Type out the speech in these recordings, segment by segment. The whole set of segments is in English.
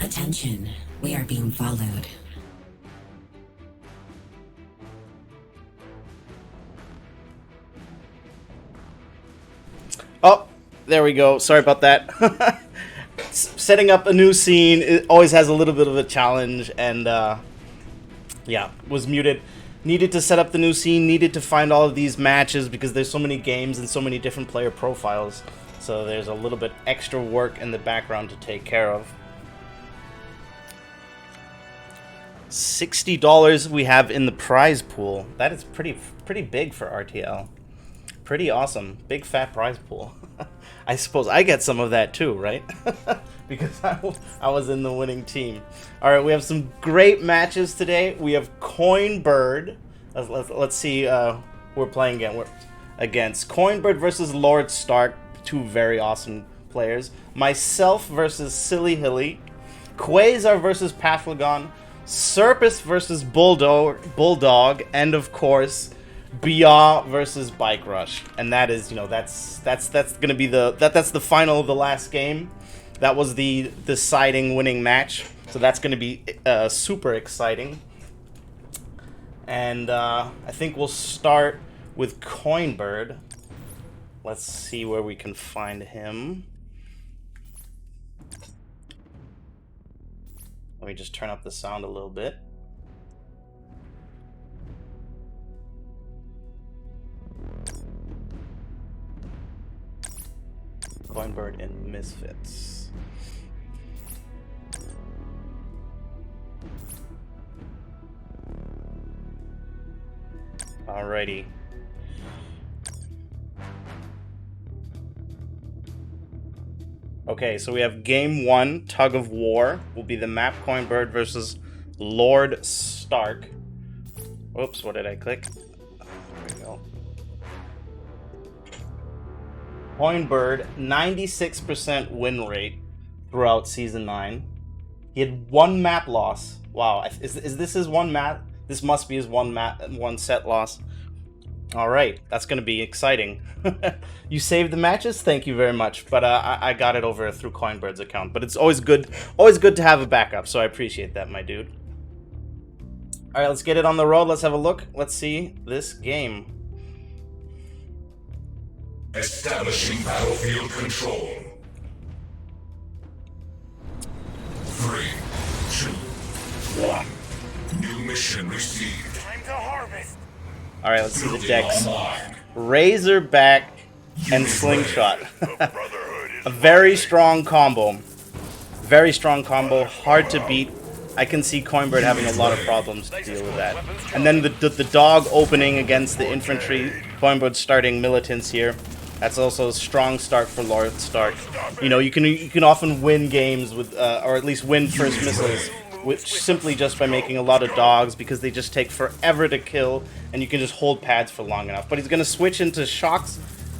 Attention, we are being followed. Oh, there we go. Sorry about that. Setting up a new scene, it always has a little bit of a challenge, and yeah, was muted. Needed to set up the new scene, needed to find all of these matches because there's so many games and so many different player profiles. So there's a little bit extra work in the background to take care of. $60 we have in the prize pool. That is pretty big for RTL. Pretty awesome. Big fat prize pool. I suppose I get some of that too, right? Because I was in the winning team. Alright, we have some great matches today. We have Coinbird. Let's see who we're playing against. Coinbird versus Lord Stark. Two very awesome players. Myself versus Silly Hilly. Quasar versus Pathogon. Srpss versus Bulldog. And of course, byah versus bikerush. And that is, you know, that's gonna be that's the final of the last game. That was the deciding winning match. So that's gonna be super exciting. And I think we'll start with Coinbird. Let's see where we can find him. Let me just turn up the sound a little bit. Coinbird and Misfits. Alrighty. Okay, so we have game 1, Tug of War. Will be the map Coinbird versus Lord Stark. Oops, what did I click? There we go. Coinbird, 96% win rate throughout Season 9. He had one map loss. Wow, is this his one map? This must be his one set loss. Alright, that's going to be exciting. You saved the matches? Thank you very much. But I got it over through Coinbird's account. But it's always good to have a backup, so I appreciate that, my dude. Alright, let's get it on the road. Let's have a look. Let's see this game. Establishing battlefield control. 3, 2, 1. New mission received. Time to harvest. Alright, let's see the decks. Razorback and Slingshot. A very strong combo. Very strong combo. Hard to beat. I can see Coinbird having a lot of problems to deal with that. And then the dog opening against the infantry. Coinbird starting militants here. That's also a strong start for Lord Stark. You know, you can often win games with, or at least win first missiles, simply just by making a lot of dogs, because they just take forever to kill, and you can just hold pads for long enough. But he's going to switch into shocks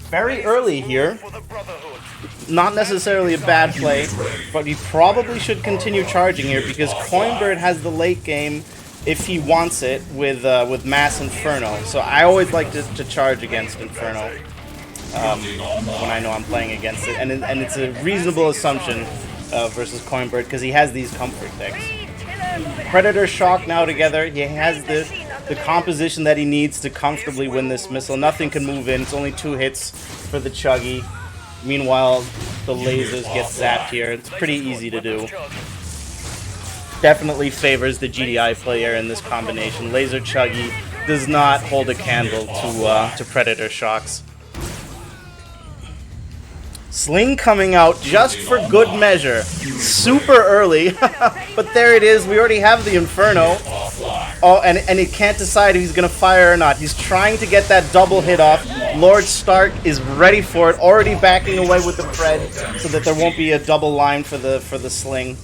very early here. Not necessarily a bad play, but he probably should continue charging here, because Coinbird has the late game if he wants it with Mass Inferno. So I always like to charge against Inferno. When I know I'm playing against it, and it's a reasonable assumption versus Coinbird because he has these comfort decks. Predator Shock now together. He has the composition that he needs to comfortably win this missile. Nothing can move in. It's only 2 hits for the Chuggy. Meanwhile, the lasers get zapped here. It's pretty easy to do. Definitely favors the GDI player in this combination. Laser Chuggy does not hold a candle to Predator Shocks. Sling coming out just for good measure. Super early. But there it is. We already have the Inferno. Oh, and he can't decide if he's going to fire or not. He's trying to get that double hit off. Lord Stark is ready for it. Already backing away with the Pred so that there won't be a double line for the Sling.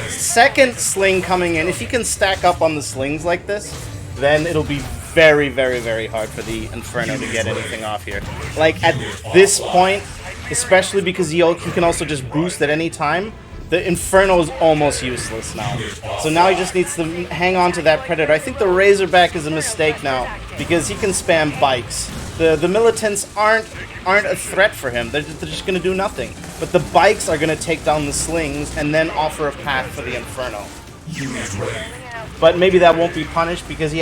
Second Sling coming in. If he can stack up on the Slings like this, then it'll be very, very, very hard for the Inferno to get anything off here. Like, at this point, especially because he can also just boost at any time, the Inferno is almost useless now. So now he just needs to hang on to that Predator. I think the Razorback is a mistake now, because he can spam bikes. The militants aren't a threat for him. They're just going to do nothing. but the bikes are going to take down the slings and then offer a path for the Inferno. But maybe that won't be punished because he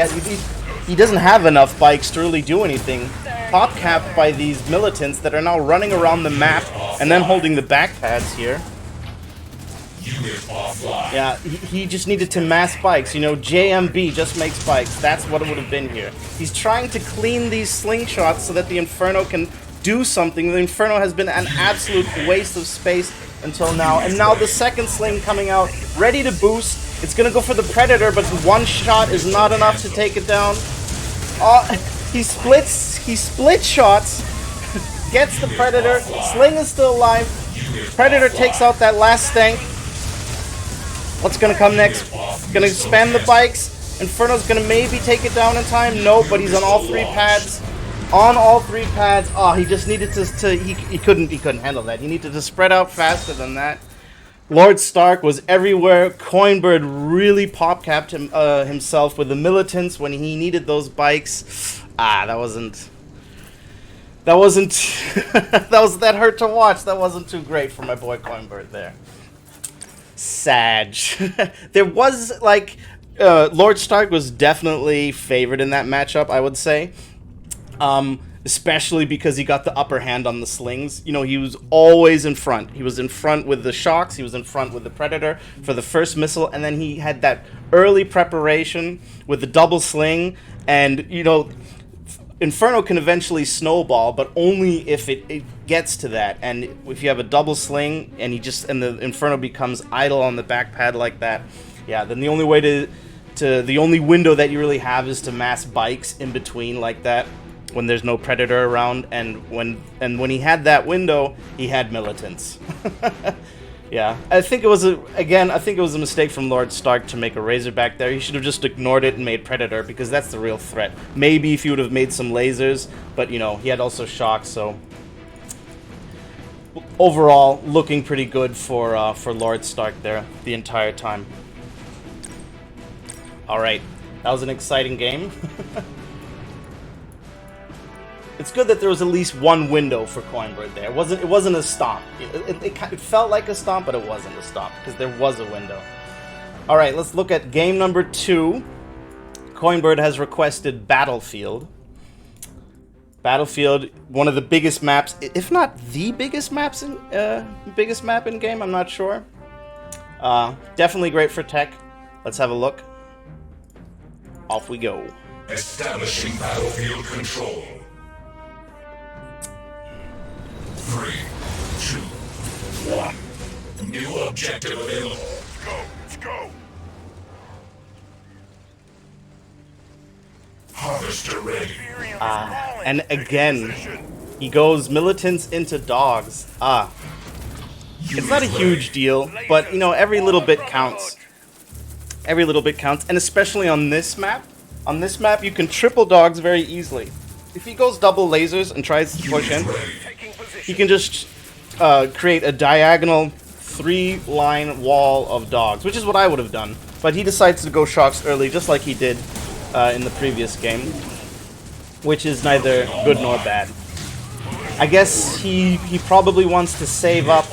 doesn't have enough bikes to really do anything. Pop-capped by these militants that are now running around the map and then holding the back pads here. Yeah, he just needed to mass bikes. You know, JMB just makes bikes. That's what it would have been here. He's trying to clean these slingshots so that the Inferno can do something. The Inferno has been an absolute waste of space until now. And now the second sling coming out, ready to boost. It's going to go for the Predator, but one shot is not enough to take it down. He split shots, gets the Predator. Sling is still alive. Predator takes out that last stank. What's going to come next? Going to spam the bikes. Inferno's going to maybe take it down in time. No, but he's on all three pads. On all three pads. Oh, he just needed to he couldn't handle that. He needed to spread out faster than that. Lord Stark was everywhere. Coinbird really pop-capped himself with the militants when he needed those bikes. That hurt to watch. That wasn't too great for my boy Coinbird there. Sag. There was, like, Lord Stark was definitely favored in that matchup, I would say. Especially because he got the upper hand on the slings. You know, he was always in front. He was in front with the shocks. He was in front with the Predator for the first missile. And then he had that early preparation with the double sling. And, you know, Inferno can eventually snowball, but only if it gets to that. And if you have a double sling and the Inferno becomes idle on the back pad like that, yeah, then the only way the only window that you really have is to mass bikes in between like that when there's no Predator around. And when he had that window, he had militants. Yeah, I think it was a mistake from Lord Stark to make a Razorback there. He should have just ignored it and made Predator, because that's the real threat. Maybe if he would have made some lasers, but you know, he had also shocks, so overall looking pretty good for Lord Stark there the entire time. All right, that was an exciting game. It's good that there was at least one window for Coinbird there. It wasn't a stomp. It felt like a stomp, but it wasn't a stomp because there was a window. All right, let's look at game number 2. Coinbird has requested Battlefield. Battlefield, one of the biggest maps, if not the biggest map in game. I'm not sure. Definitely great for tech. Let's have a look. Off we go. Establishing battlefield control. 3, 2, 1. New objective available. Let's go. Harvester ready. And again, he goes militants into dogs. It's not a huge deal, but you know, every little bit counts. Every little bit counts, and especially on this map. On this map, you can triple dogs very easily. If he goes double lasers and tries to push in, he can just create a diagonal 3-line wall of dogs, which is what I would have done. But he decides to go shocks early, just like he did in the previous game, which is neither good nor bad. I guess he probably wants to save up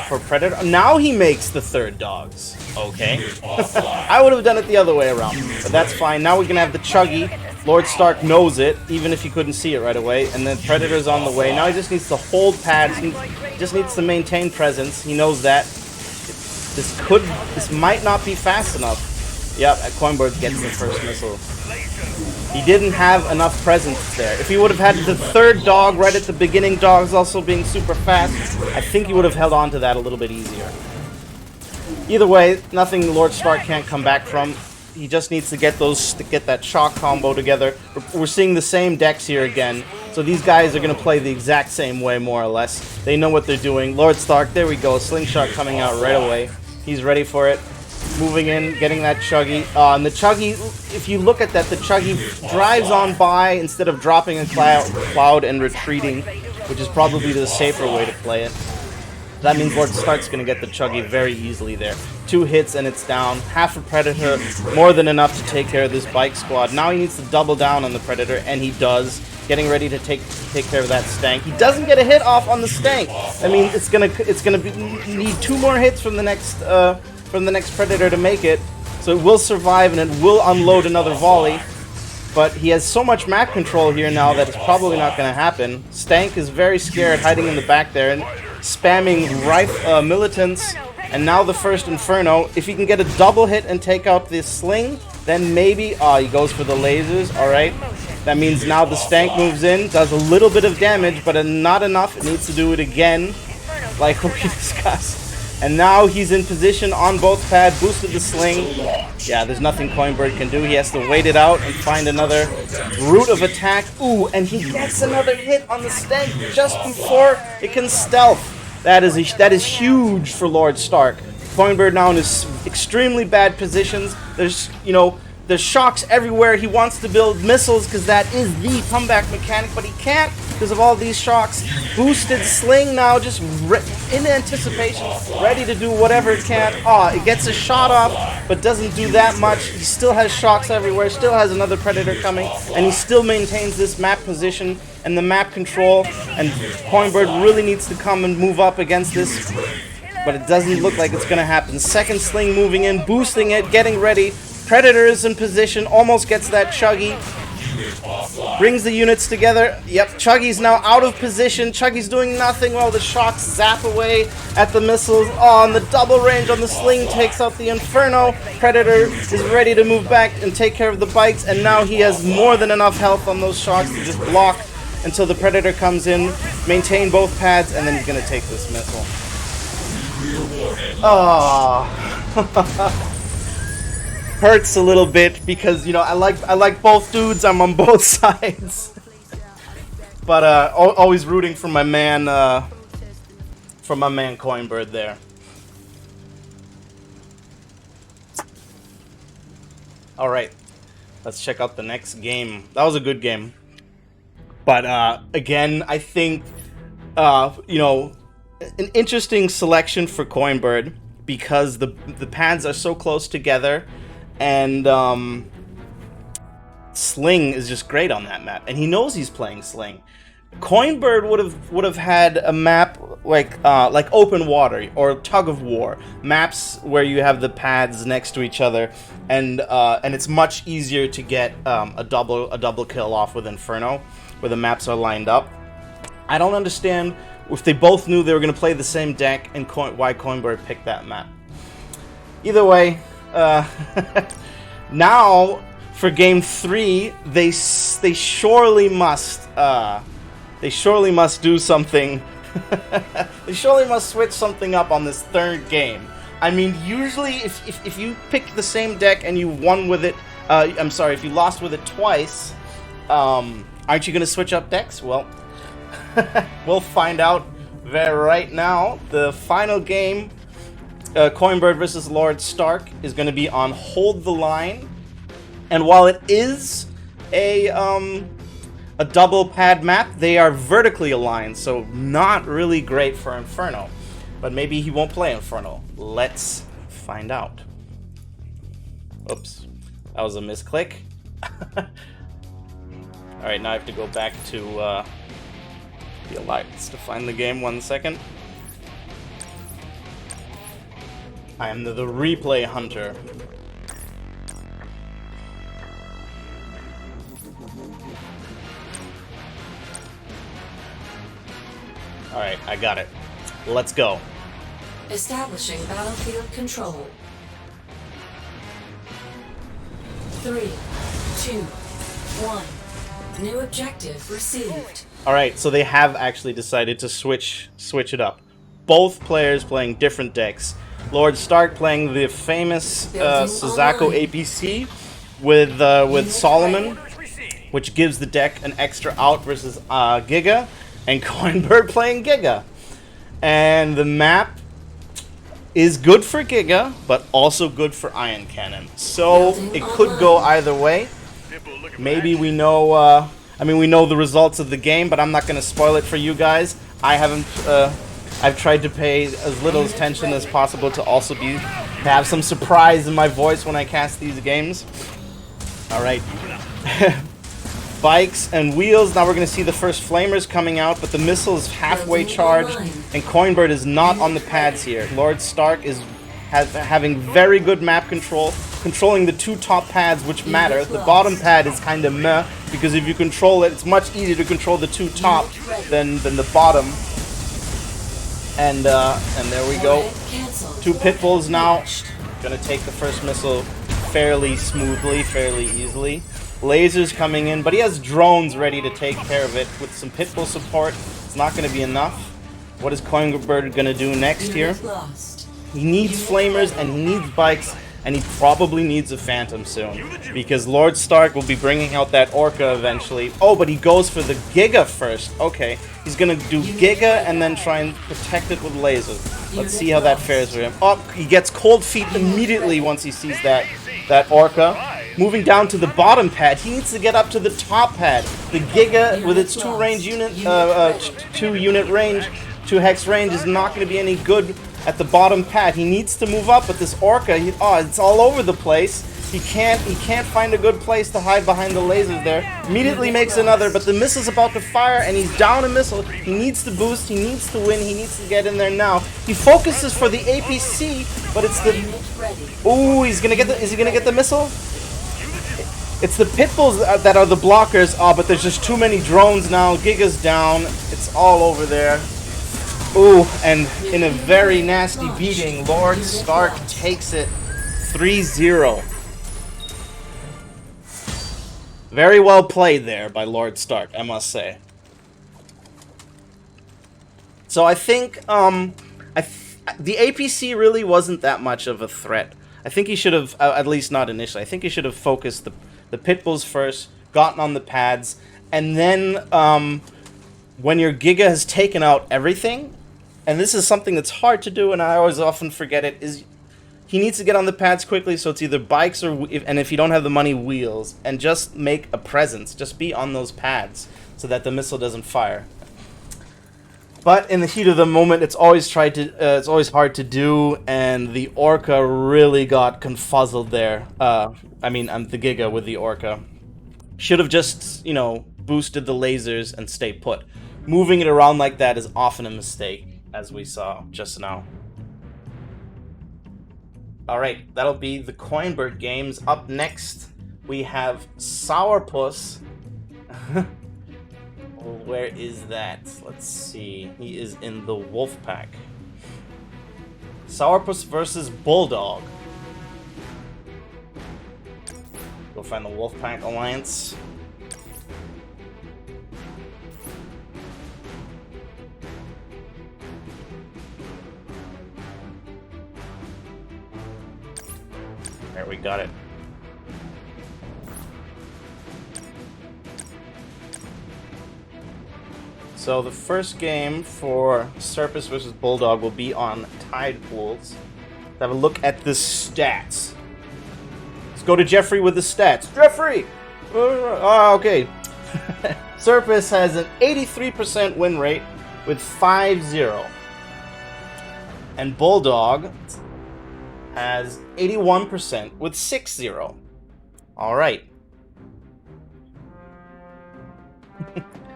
for Predator. Now he makes the 3rd dogs. Okay. I would have done it the other way around, but that's fine. Now we're going to have the Chuggy. Lord Stark knows it, even if he couldn't see it right away. And then Predator's on the way. Now he just needs to hold pads. He just needs to maintain presence. He knows that. This might not be fast enough. Yep, Coinbird gets the first missile. He didn't have enough presence there. If he would have had the 3rd dog right at the beginning, dogs also being super fast, I think he would have held on to that a little bit easier. Either way, nothing Lord Stark can't come back from. He just needs to get that shock combo together. We're seeing the same decks here again. So these guys are going to play the exact same way, more or less. They know what they're doing. Lord Stark, there we go. Slingshot coming out right away. He's ready for it. Moving in, getting that Chuggy. And the Chuggy, if you look at that, the Chuggy drives on by instead of dropping a cloud and retreating, which is probably the safer way to play it. That means Lord Stark's going to get the Chuggy very easily there. 2 hits and it's down. Half a Predator, more than enough to take care of this bike squad. Now he needs to double down on the Predator, and he does. getting ready to take care of that stank. He doesn't get a hit off on the stank. I mean, it's gonna need 2 more hits from the next predator to make it. So it will survive and it will unload another volley. But he has so much map control here now that it's probably not going to happen. Stank is very scared, hiding in the back there and spamming militants. And now the first Inferno. If he can get a double hit and take out this sling, then maybe... Oh, he goes for the lasers. Alright. That means now the Stank moves in, does a little bit of damage, but not enough. It needs to do it again, like we discussed. And now he's in position on both pads, boosted the sling. Yeah, there's nothing Coinbird can do. He has to wait it out and find another route of attack. Ooh, and he gets another hit on the Stank just before it can stealth. That is huge for Lord Stark. Coinbird now in his extremely bad positions. There's, there's shocks everywhere. He wants to build missiles because that is the comeback mechanic, but he can't because of all these shocks. Boosted sling now, just in anticipation, ready to do whatever it can. It gets a shot off, but doesn't do that much. He still has shocks everywhere, still has another predator coming, and he still maintains this map position and the map control, and Coinbird really needs to come and move up against this, but it doesn't look like it's going to happen. Second sling moving in, boosting it, getting ready. Predator is in position, almost gets that Chuggy. Brings the units together. Yep, Chuggy's now out of position. Chuggy's doing nothing while the shocks zap away at the missiles. And the double range on the sling takes out the Inferno. Predator is ready to move back and take care of the bikes, and now he has more than enough health on those shocks to just block until the Predator comes in, maintain both pads, and then he's going to take this missile. Hurts a little bit because I like both dudes. I'm on both sides, but always rooting for my man Coinbird there. All right, let's check out the next game. That was a good game, but again, I think an interesting selection for Coinbird because the pads are so close together. And Sling is just great on that map, and he knows he's playing Sling. Coinbird would have had a map like Open Water or Tug of War, maps where you have the pads next to each other, and it's much easier to get a double kill off with Inferno, where the maps are lined up. I don't understand if they both knew they were going to play the same deck and why Coinbird picked that map. Either way. Now for game 3, they surely must do something. They surely must switch something up on this third game. I mean, usually if you pick the same deck and you won with it, I'm sorry, if you lost with it twice, aren't you going to switch up decks? Well, we'll find out right now. The final game, Coinbird versus Lord Stark, is going to be on Hold the Line, and while it is a double pad map, they are vertically aligned, so not really great for Inferno. But maybe he won't play Inferno. Let's find out. Oops, that was a misclick. Alright, now I have to go back to the Alliance to find the game. 1 second. I am the replay hunter. Alright, I got it. Let's go. Establishing battlefield control. 3, 2, 1. New objective received. Alright, so they have actually decided to switch it up. Both players playing different decks. Lord Stark playing the famous Suzaku APC with Solomon, which gives the deck an extra out versus Giga, and Coinbird playing Giga. And the map is good for Giga, but also good for Iron Cannon. So it could go either way. Maybe we know, we know the results of the game, but I'm not going to spoil it for you guys. I've tried to pay as little attention as possible to also have some surprise in my voice when I cast these games. Alright. bikes and wheels. Now we're going to see the first flamers coming out, but the missile is halfway charged, and Coinbird is not on the pads here. Lord Stark is having very good map control, controlling the two top pads, which matter. The bottom pad is kind of meh, because if you control it, it's much easier to control the two top than the bottom. And there we go. 2 pit bulls now. Gonna take the first missile fairly smoothly, fairly easily. Lasers coming in, but he has drones ready to take care of it with some pit bull support. It's not gonna be enough. What is Coinbird gonna do next here? He needs flamers and he needs bikes, and he probably needs a phantom soon, because Lord Stark will be bringing out that orca eventually. Oh, but he goes for the Giga first. Okay, he's gonna do Giga and then try and protect it with lasers. Let's see how that fares for him. Oh, he gets cold feet immediately once he sees that orca. Moving down to the bottom pad, he needs to get up to the top pad. The Giga with its 2 unit range, 2 hex range is not going to be any good at the bottom pad. He needs to move up, but this orca, it's all over the place. He can't find a good place to hide behind the lasers there. Immediately makes another, but the missile's about to fire, and he's down a missile. He needs to boost, he needs to win, he needs to get in there now. He focuses for the APC, but it's the... Ooh, is he gonna get the missile? It's the pit bulls that are the blockers. Oh, but there's just too many drones now. Giga's down. It's all over there. Ooh, and in a very nasty beating, Lord Stark takes it 3-0. Very well played there by Lord Stark, I must say. So I think the APC really wasn't that much of a threat. I think he should have, at least not initially, I think he should have focused the pit bulls first, gotten on the pads, and then when your Giga has taken out everything, and this is something that's hard to do, and I always often forget it, is he needs to get on the pads quickly, so it's either bikes or, and if you don't have the money, wheels, and just make a presence. Just be on those pads so that the missile doesn't fire. But in the heat of the moment, it's always hard to do, and the orca really got confuzzled there. I mean, the Giga with the orca. Should have just, boosted the lasers and stay put. Moving it around like that is often a mistake, as we saw just now. Alright, that'll be the Coinbird games. Up next, we have Sourpuss. Where is that? Let's see. He is in the wolf pack. Sourpuss versus Bulldog. Go find the wolf pack alliance. There, we got it. So the first game for Srpss versus Bulldog will be on Tide Pools. Let's have a look at the stats. Let's go to Jeffrey with the stats. Jeffrey! Okay. Srpss has an 83% win rate with 5-0. And Bulldog has 81% with 6-0. Alright.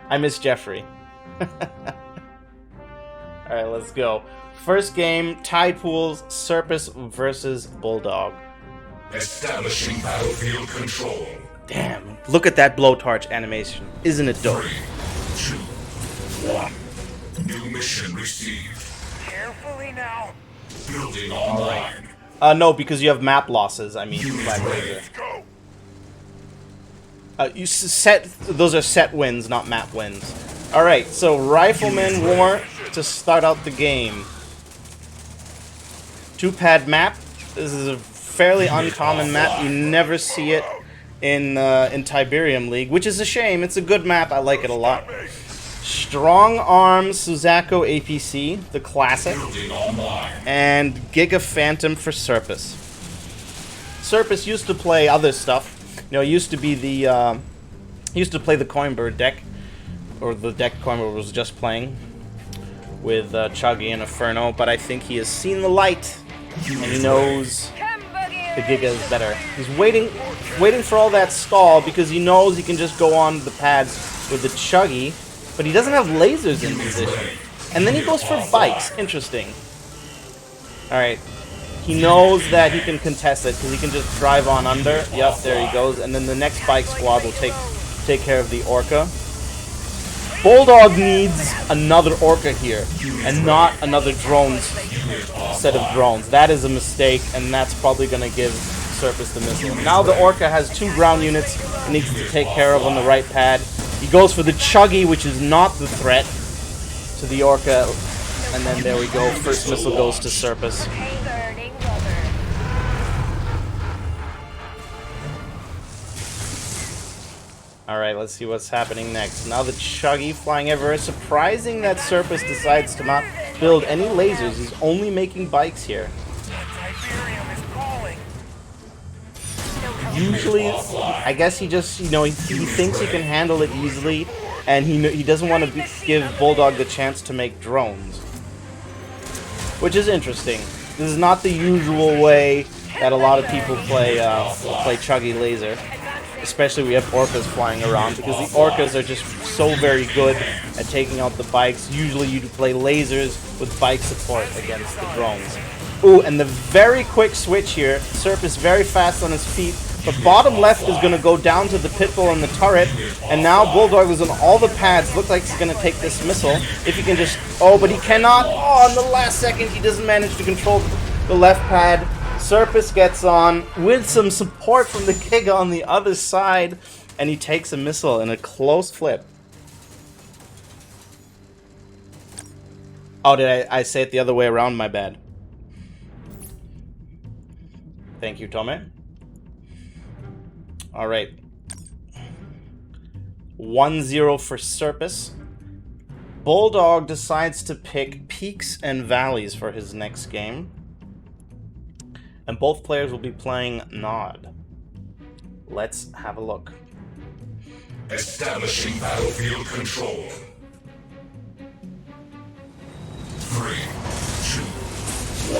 I miss Jeffrey. Alright, let's go. First game, Tide Pools, Srpss versus Bulldog. Establishing battlefield control. Damn, look at that blowtorch animation. Isn't it dope? 3, 2, 1. New mission received. Carefully now. Building online. No, because you have map losses, I mean. Unit ready. Those are set wins, not map wins. Alright, so Rifleman War to start out the game. 2-pad map. This is a fairly uncommon map. You never see it in Tiberium League, which is a shame. It's a good map. I like it a lot. Strong Arm Suzaku APC, the classic. And Giga Phantom for Srpss. Srpss used to play other stuff. He used to be the he used to play the Coinbird deck, or the deck Coinbird was just playing with Chuggy and Inferno, but I think he has seen the light and he knows the Giga is better. He's waiting for all that stall because he knows he can just go on the pads with the Chuggy, but he doesn't have lasers in position. And then he goes for bikes. Interesting. Alright. He knows that he can contest it because he can just drive on under. Yep, there he goes. And then the next bike squad will take care of the Orca. Bulldog needs another Orca here, and not another set of drones. That is a mistake, and that's probably going to give Srpss the missile. Now the Orca has 2 ground units he needs to take care of on the right pad. He goes for the Chuggy, which is not the threat to the Orca, and then there we go. First missile goes to Srpss. Alright, let's see what's happening next. Now the Chuggy flying everywhere. Surprising that Srpss decides to not build any lasers. He's only making bikes here. Usually, I guess he just, you know, he thinks he can handle it easily, and he doesn't want to give Bulldog the chance to make drones. Which is interesting. This is not the usual way that a lot of people play Chuggy laser. Especially we have Orcas flying around, because the Orcas are just so very good at taking out the bikes. Usually you play lasers with bike support against the drones. Ooh, and the very quick switch here. Srpss very fast on his feet. The bottom left is going to go down to the pitbull and the turret. And now Bulldog is on all the pads. Looks like he's going to take this missile. If he can just... Oh, but he cannot. Oh, in the last second he doesn't manage to control the left pad. Srpss gets on with some support from the Giga on the other side, and he takes a missile in a close flip. Oh, did I say it the other way around? My bad. Thank you, Tome. Alright. 1-0 for Srpss. Bulldog decides to pick peaks and valleys for his next game. And both players will be playing Nod. Let's have a look. Establishing battlefield control. 3, 2,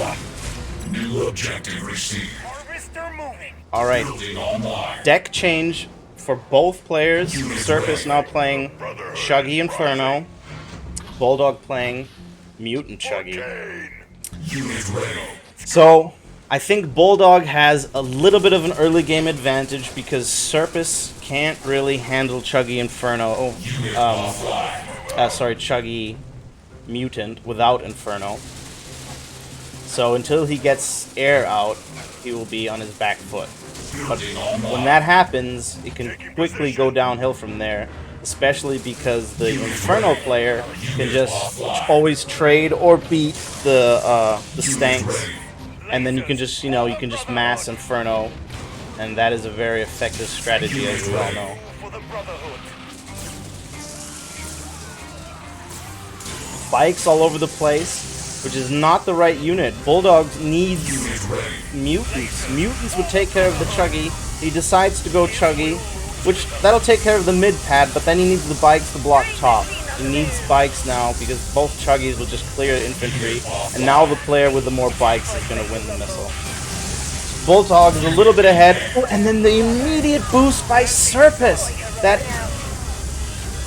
1. New objective received. Harvester moving. Alright. Building online. Deck change for both players. Srpss now playing Chuggy Inferno. Bulldog playing Mutant Chuggy. Unit ready. So, I think Bulldog has a little bit of an early game advantage because Srpss can't really handle Chuggy Inferno. Chuggy Mutant without Inferno. So until he gets air out, he will be on his back foot. But when that happens, it can quickly go downhill from there. Especially because the Inferno player can just always trade or beat the Stanks. And then you can just, you know, you can just mass Inferno, and that is a very effective strategy, as we all know. Bikes all over the place, which is not the right unit. Bulldog needs mutants. Mutants would take care of the Chuggy. He decides to go Chuggy, which that'll take care of the mid pad, but then he needs the bikes to block top. He needs bikes now because both Chuggies will just clear infantry, and now the player with the more bikes is going to win the missile. Bulldog is a little bit ahead, and then the immediate boost by Srpss. That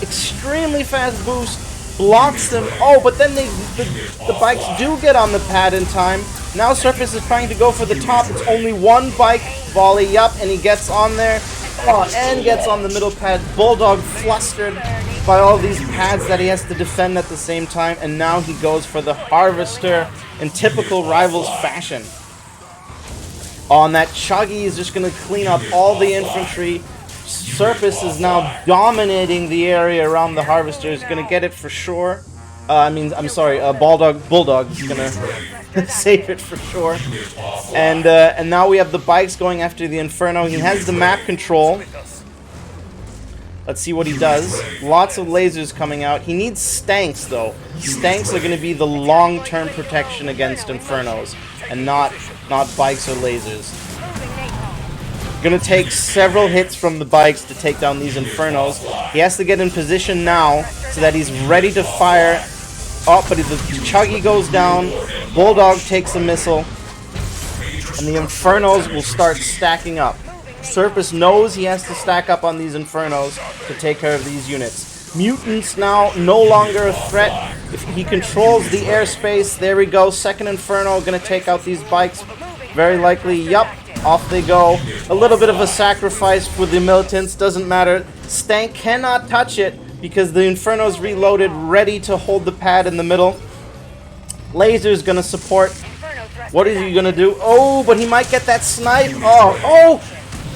extremely fast boost blocks them. Oh, but then the bikes do get on the pad in time. Now Srpss is trying to go for the top. It's only one bike volley, yup, and he gets on there. Oh, and gets on the middle pad. Bulldog flustered by all these pads that he has to defend at the same time, and now he goes for the Harvester in typical Rivals fashion. Oh, and that Chuggy is just going to clean up all the infantry. Srpss is now dominating the area around the Harvester. He's going to get it for sure. Bulldog is going to save it for sure. And now we have the bikes going after the Inferno. He has the map control. Let's see what he does. Lots of lasers coming out. He needs Stanks, though. Stanks are going to be the long-term protection against Infernos, and not bikes or lasers. Going to take several hits from the bikes to take down these Infernos. He has to get in position now so that he's ready to fire. Oh, but the Chuggy goes down. Bulldog takes a missile. and the Infernos will start stacking up. Srpss knows he has to stack up on these Infernos to take care of these units. Mutants now no longer a threat. If he controls the airspace, there we go. Second Inferno gonna take out these bikes. Very likely, yup, off they go. A little bit of a sacrifice for the militants, doesn't matter. Stank cannot touch it because the Inferno's reloaded, ready to hold the pad in the middle. Laser's gonna support. What is he gonna do? Oh, but he might get that snipe. Oh!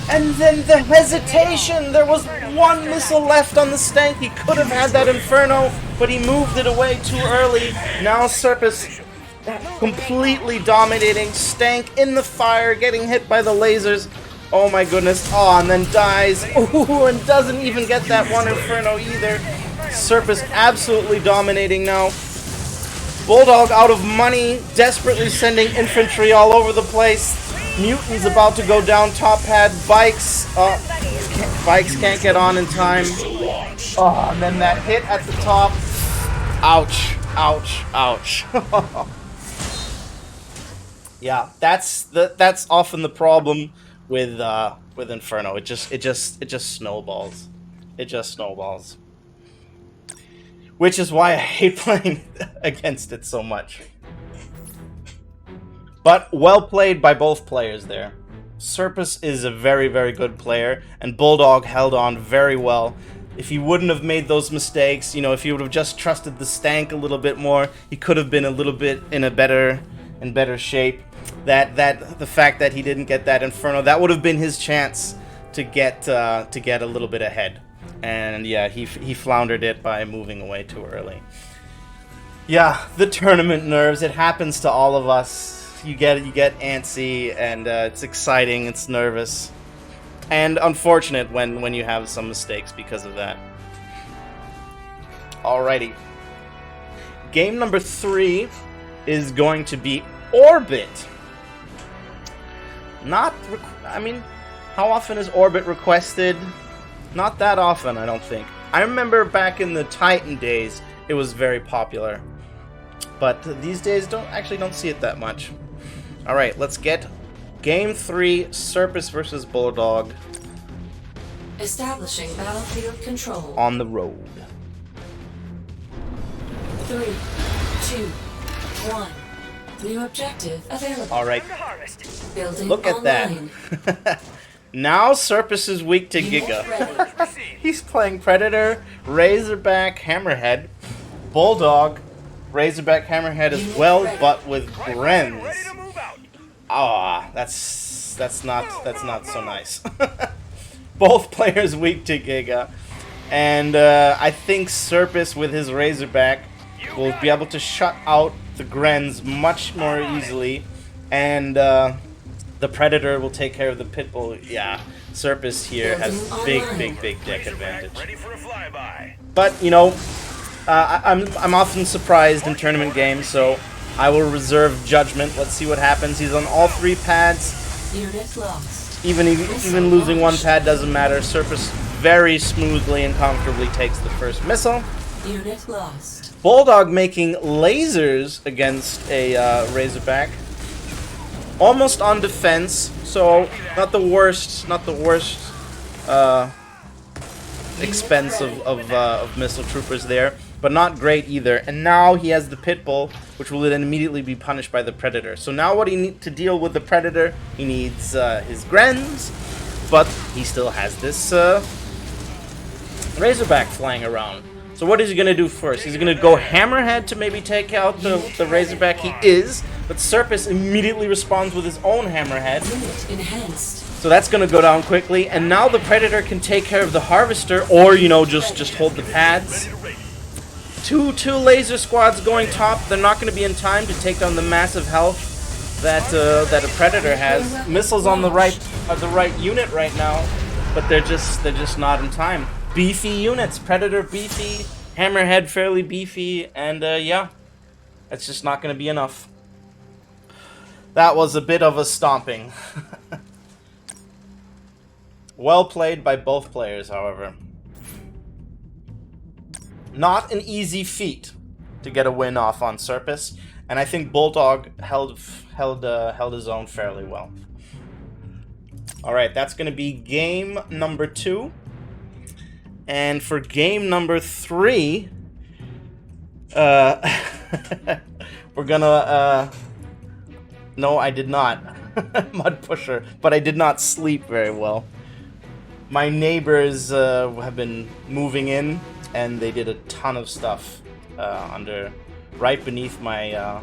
And then the hesitation! There was one missile left on the Stank. He could have had that Inferno, but he moved it away too early. Now Srpss completely dominating. Stank in the fire, getting hit by the lasers. Oh my goodness. Oh, and then dies. Ooh, and doesn't even get that one Inferno either. Srpss absolutely dominating now. Bulldog out of money, desperately sending infantry all over the place. Mutants about to go down top pad. Bikes can't get on in time. Oh, and then that hit at the top. Ouch, ouch, ouch. Yeah, that's often the problem with Inferno. It just snowballs. It just snowballs. Which is why I hate playing against it so much. But well played by both players there. Srpss is a very, very good player, and Bulldog held on very well. If he wouldn't have made those mistakes, you know, if he would have just trusted the Stank a little bit more, he could have been a little bit in better shape. The fact that he didn't get that Inferno, that would have been his chance to get a little bit ahead. And yeah, he floundered it by moving away too early. Yeah, the tournament nerves, it happens to all of us. You get antsy, and it's exciting, it's nervous. And unfortunate when you have some mistakes because of that. Alrighty. Game number 3 is going to be Orbit. I mean, how often is Orbit requested? Not that often, I don't think. I remember back in the Titan days, it was very popular. But these days, don't see it that much. Alright, let's get Game 3, Srpss versus Bulldog. Establishing battlefield control. On the road. 3, 2, 1. New objective available. Alright, Building look at online. that. Now Srpss is weak to Unit Giga. ready. He's playing Predator, Razorback, Hammerhead, Bulldog, Razorback, Hammerhead as well, but with Grens. Ah, that's not so nice. Both players weak to Giga, and I think Srpss with his Razorback will be able to shut out the Grens much more easily, and the Predator will take care of the Pitbull. Yeah, Srpss here has big deck advantage. But you know, I'm often surprised in tournament games, so I will reserve judgment. Let's see what happens. He's on all 3 pads. Unit lost. Even losing 1 pad doesn't matter. Srpss very smoothly and comfortably takes the first missile. Unit lost. Bulldog making lasers against a Razorback. Almost on defense, so not the worst expense of missile troopers there, but not great either. And now he has the Pitbull, which will then immediately be punished by the Predator. So now what he needs to deal with the Predator, he needs his Grens, but he still has this Razorback flying around. So what is he going to do first? He's going to go Hammerhead to maybe take out the Razorback. He is, but Srpss immediately responds with his own Hammerhead. Unit enhanced. So that's going to go down quickly, and now the Predator can take care of the Harvester, or, you know, just hold the pads. Two laser squads going top. They're not going to be in time to take down the massive health that a Predator has. Missiles on the right unit right now, but they're just not in time. Beefy units, Predator beefy, Hammerhead fairly beefy, and yeah, it's just not going to be enough. That was a bit of a stomping. Well played by both players, however. Not an easy feat to get a win off on Srpss, and I think Bulldog held held his own fairly well. All right, that's going to be game number 2. And for game number 3, we're gonna, no, I did not. Mud pusher, but I did not sleep very well. My neighbors have been moving in, and they did a ton of stuff right beneath my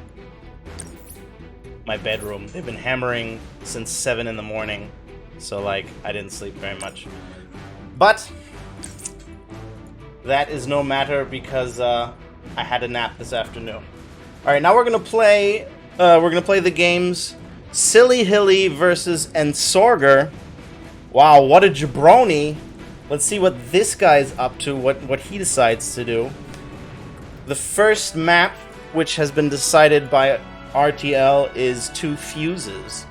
my bedroom. They've been hammering since 7 in the morning, so like I didn't sleep very much. But that is no matter because I had a nap this afternoon. All right, now we're gonna play. The games Silly Hilly versus Sorger. Wow, what a jabroni! Let's see what this guy's up to. What he decides to do. The first map, which has been decided by RTL, is 2 fuses.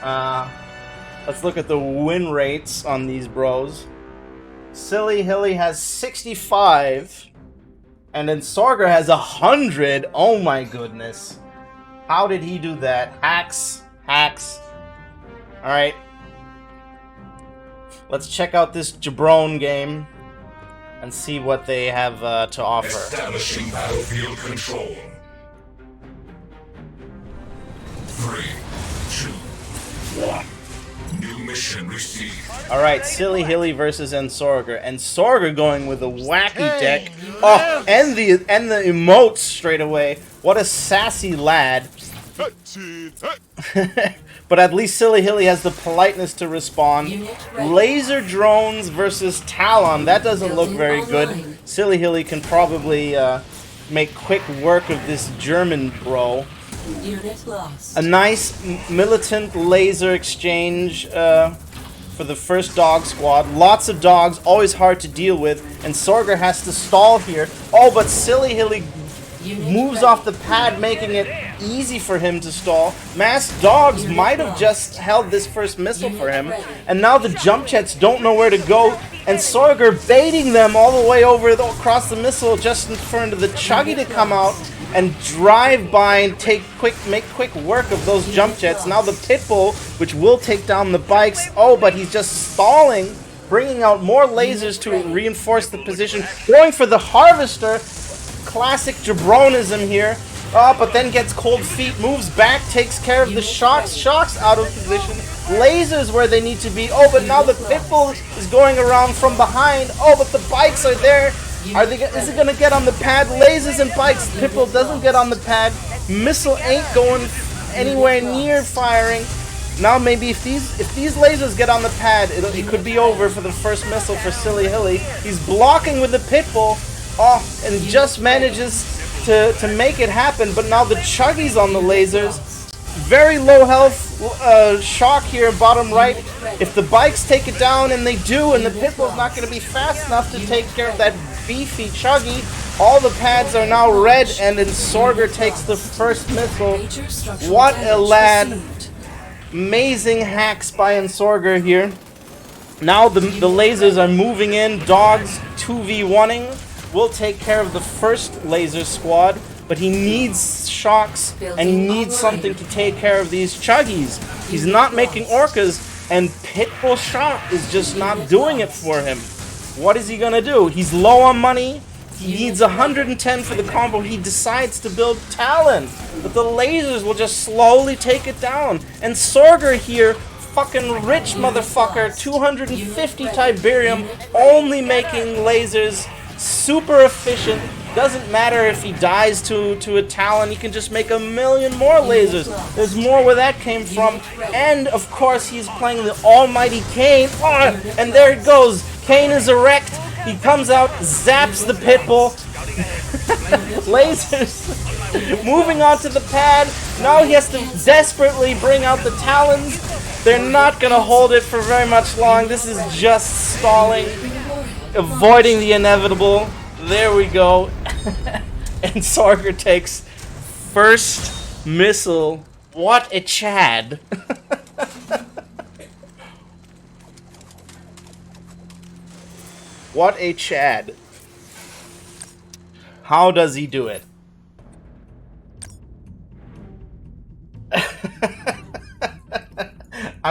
Let's look at the win rates on these bros. Silly Hilly has 65, and then Sorger has 100. Oh my goodness. How did he do that? Hacks. Alright. Let's check out this Jabron game and see what they have to offer. Establishing battlefield control. 3, 2, 1. New mission received. Alright, Silly Hilly versus Sorger. And Sorger going with a wacky deck. Oh, and the emotes straight away. What a sassy lad. But at least Silly Hilly has the politeness to respond. Laser drones versus Talon. That doesn't look very good. Silly Hilly can probably make quick work of this German bro. Unit lost. A nice militant laser exchange for the first dog squad. Lots of dogs, always hard to deal with. And Sorger has to stall here. Oh, but Silly Hilly moves off the pad, making it easy for him to stall. Masked dogs might have just held this first missile for him. And now the jump jets don't know where to go. And Sorger baiting them all the way over across the missile just in front of the Chuggy to come out and drive by and make quick work of those jump jets. Now the Pitbull, which will take down the bikes. Oh, but he's just stalling, bringing out more lasers to reinforce the position. Going for the Harvester. Classic jabronism here. But then gets cold feet, moves back, takes care of the shocks. Shocks out of position. Lasers where they need to be. Oh, but now the Pitbull is going around from behind. Oh, but the bikes are there. Is it gonna get on the pad? Lasers and bikes. Pitbull doesn't get on the pad. Missile ain't going anywhere near firing. Now maybe if these lasers get on the pad, it could be over for the first missile for Silly Hilly. He's blocking with the Pitbull. Oh, and just manages to make it happen. But now the Chuggy's on the lasers. Very low health shock here, bottom right. If the bikes take it down, and they do, and the Pitbull's not going to be fast enough to take care of that beefy Chuggy, all the pads are now red, and then Sorger takes the first missile. What a lad. Amazing hacks by Sorger here. Now the lasers are moving in. Dogs 2v1ing. Will take care of the first laser squad, but he needs shocks and he needs something to take care of these Chuggies. He's not making orcas, and Pitbull Shock is just not doing it for him. What is he gonna do? He's low on money. He needs 110 for the combo. He decides to build Talon, but the lasers will just slowly take it down. And Sorger here, fucking rich motherfucker, 250 Tiberium, only making lasers. Super efficient. Doesn't matter if he dies to a Talon. He can just make 1,000,000 more lasers. There's more where that came from. And of course he's playing the almighty Kane. Oh, and there it goes. Kane is erect. He comes out, zaps the Pitbull. Lasers. Moving on to the pad. Now he has to desperately bring out the Talons. They're not gonna hold it for very much long. This is just stalling. Avoiding the inevitable. There we go. And Sorger takes first missile. What a Chad. What a Chad. How does he do it?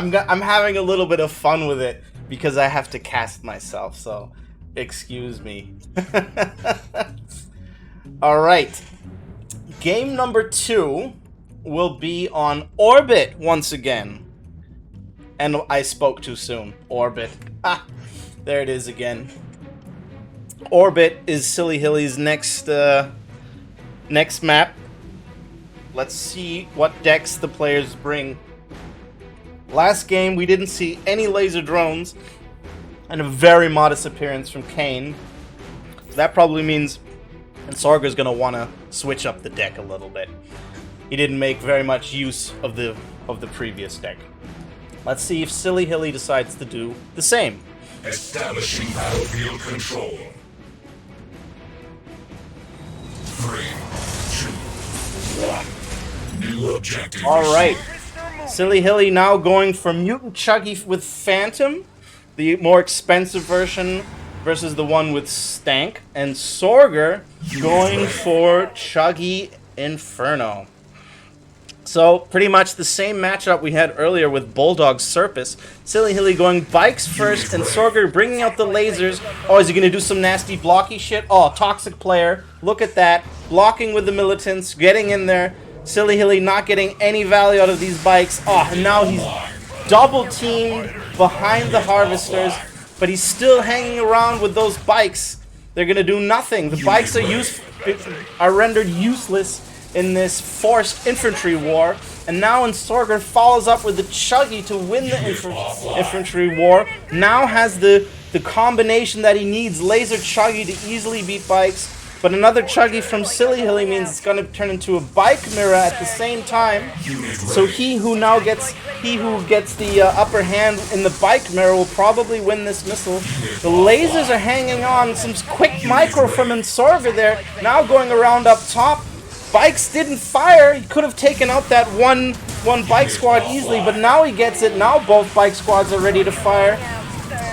I'm having a little bit of fun with it because I have to cast myself, so excuse me. Alright. Game number 2 will be on Orbit once again. And I spoke too soon. Orbit. Ah, there it is again. Orbit is Silly Hilly's next map. Let's see what decks the players bring. Last game, we didn't see any laser drones and a very modest appearance from Kane. That probably means Sorger's going to want to switch up the deck a little bit. He didn't make very much use of the previous deck. Let's see if Silly Hilly decides to do the same. Establishing battlefield control. 3, 2, 1. New objective. Alright. Silly Hilly now going for Mutant Chuggy with Phantom, the more expensive version, versus the one with Stank. And Sorger going for Chuggy Inferno. So, pretty much the same matchup we had earlier with Bulldog Srpss. Silly Hilly going bikes first, and Sorger bringing out the lasers. Oh, is he going to do some nasty blocky shit? Oh, toxic player. Look at that. Blocking with the militants, getting in there. Silly Hilly not getting any value out of these bikes. Oh, and now he's double teamed behind the harvesters, but he's still hanging around with those bikes. They're going to do nothing. The bikes are rendered useless in this forced infantry war, and now when Sorger follows up with the Chuggy to win the infantry war, now has the combination that he needs, laser Chuggy to easily beat bikes, but another Chuggy from Silly Hilly means it's going to turn into a bike mirror at the same time, so he who gets the upper hand in the bike mirror will probably win this missile. The lasers are hanging on, some quick micro from Sorger there, now going around up top. Bikes didn't fire. He could have taken out that one bike squad easily, but now he gets it. Now both bike squads are ready to fire.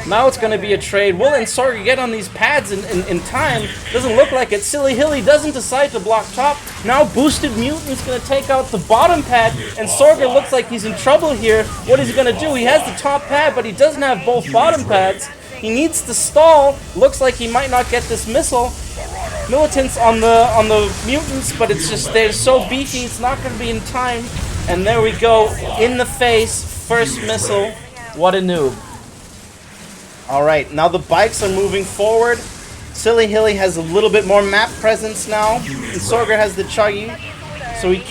Now it's going to be a trade. Will Sorger get on these pads in time? Doesn't look like it. Silly Hilly doesn't decide to block top. Now Boosted Mutant's going to take out the bottom pad, and Sorger looks like he's in trouble here. What is he going to do? He has the top pad, but he doesn't have both bottom pads. He needs to stall. Looks like he might not get this missile. Militants on the mutants, but it's just they're so beefy, it's not going to be in time. And there we go, in the face, first missile. What a noob. Alright, now the bikes are moving forward. Silly Hilly has a little bit more map presence now, and Sorger has the Chuggy, so he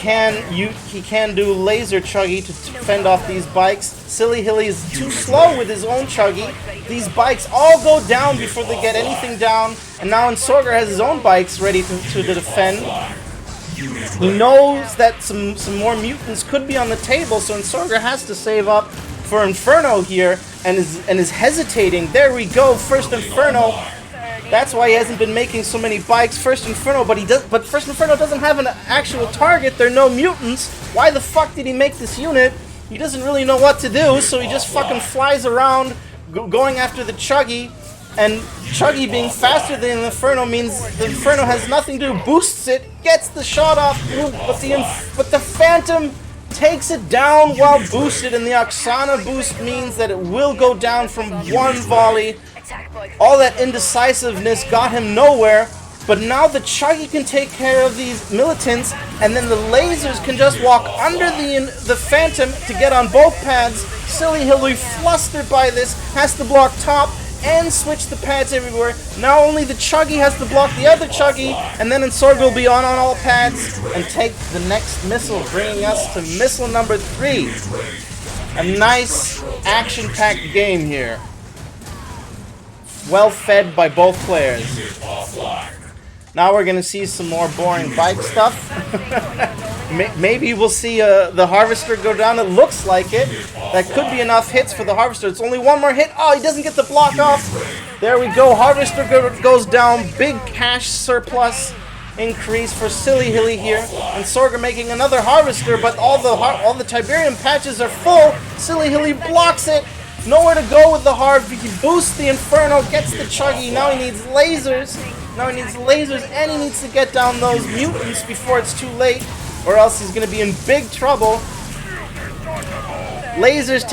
can do laser Chuggy to fend off these bikes. Silly Hilly is too slow with his own Chuggy. These bikes all go down before they get anything down, and now Sorger has his own bikes ready to defend. He knows that some more mutants could be on the table, so Sorger has to save up for Inferno here, and is hesitating. There we go, first Inferno. That's why he hasn't been making so many bikes. First Inferno, but First Inferno doesn't have an actual target. There are no mutants. Why the fuck did he make this unit? He doesn't really know what to do, so he just fucking flies around, going after the Chuggy. And Chuggy being faster than the Inferno means the Inferno has nothing to do. Boosts it, gets the shot off, but the Phantom takes it down while boosted, and the Oksana boost means that it will go down from one volley. All that indecisiveness got him nowhere, but now the Chuggy can take care of these militants, and then the lasers can just walk under the Phantom to get on both pads. Silly Hilly, flustered by this, has to block top and switch the pads everywhere. Now only the Chuggy has to block the other Chuggy, and then Sorger will be on all pads and take the next missile, bringing us to missile number 3. A nice action-packed game here. Well fed by both players. Now we're going to see some more boring bike stuff. Maybe we'll see the Harvester go down. It looks like it. That could be enough hits for the Harvester. It's only one more hit. Oh, he doesn't get the block off. There we go. Harvester goes down. Big cash surplus increase for Silly Hilly here. And Sorger making another Harvester, but all the Tiberium patches are full. Silly Hilly blocks it. Nowhere to go with the Harv. He boosts the Inferno, gets the Chuggy. Now he needs lasers. And he needs to get down those mutants before it's too late, or else he's going to be in big trouble. Lasers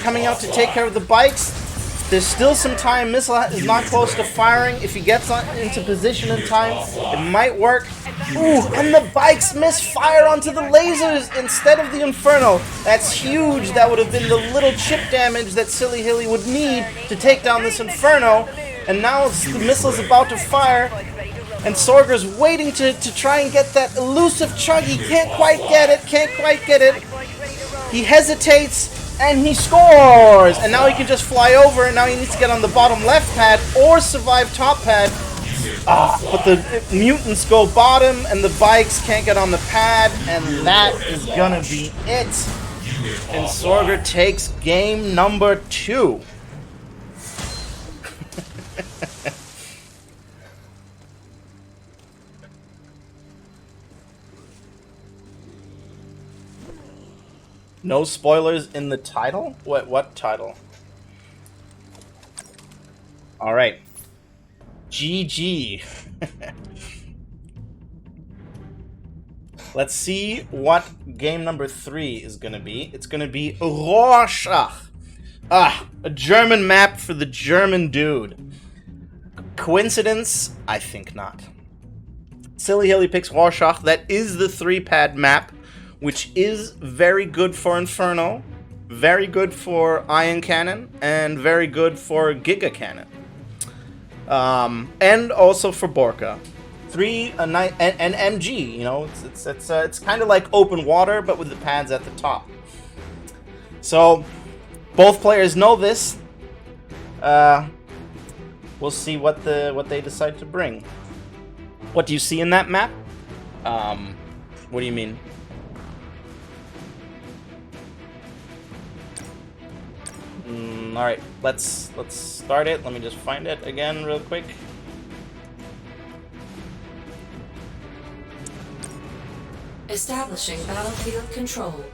coming out to take care of the bikes. There's still some time. Missile is not close to firing. If he gets into position in time, it might work. Ooh, and the bikes misfire onto the lasers instead of the Inferno. That's huge. That would have been the little chip damage that Silly Hilly would need to take down this Inferno. And now the missile's about to fire. And Sorger's waiting to try and get that elusive chug. He can't quite get it. He hesitates. And he scores! And now he can just fly over, and now he needs to get on the bottom left pad or survive top pad. But the mutants go bottom, and the bikes can't get on the pad, and that is gonna be it. And Sorger takes game number 2. No spoilers in the title? What title? Alright. GG. Let's see what game number 3 is gonna be. It's gonna be Rorschach. A German map for the German dude. Coincidence? I think not. Silly Hilly picks Rorschach. That is the 3-pad map, which is very good for Inferno, very good for Ion Cannon, and very good for Giga Cannon. And also for Borka. And MG, you know, it's kind of like open water, but with the pads at the top. So, both players know this. We'll see what they decide to bring. What do you see in that map? What do you mean? Alright, let's start it. Let me just find it again real quick. Establishing battlefield control.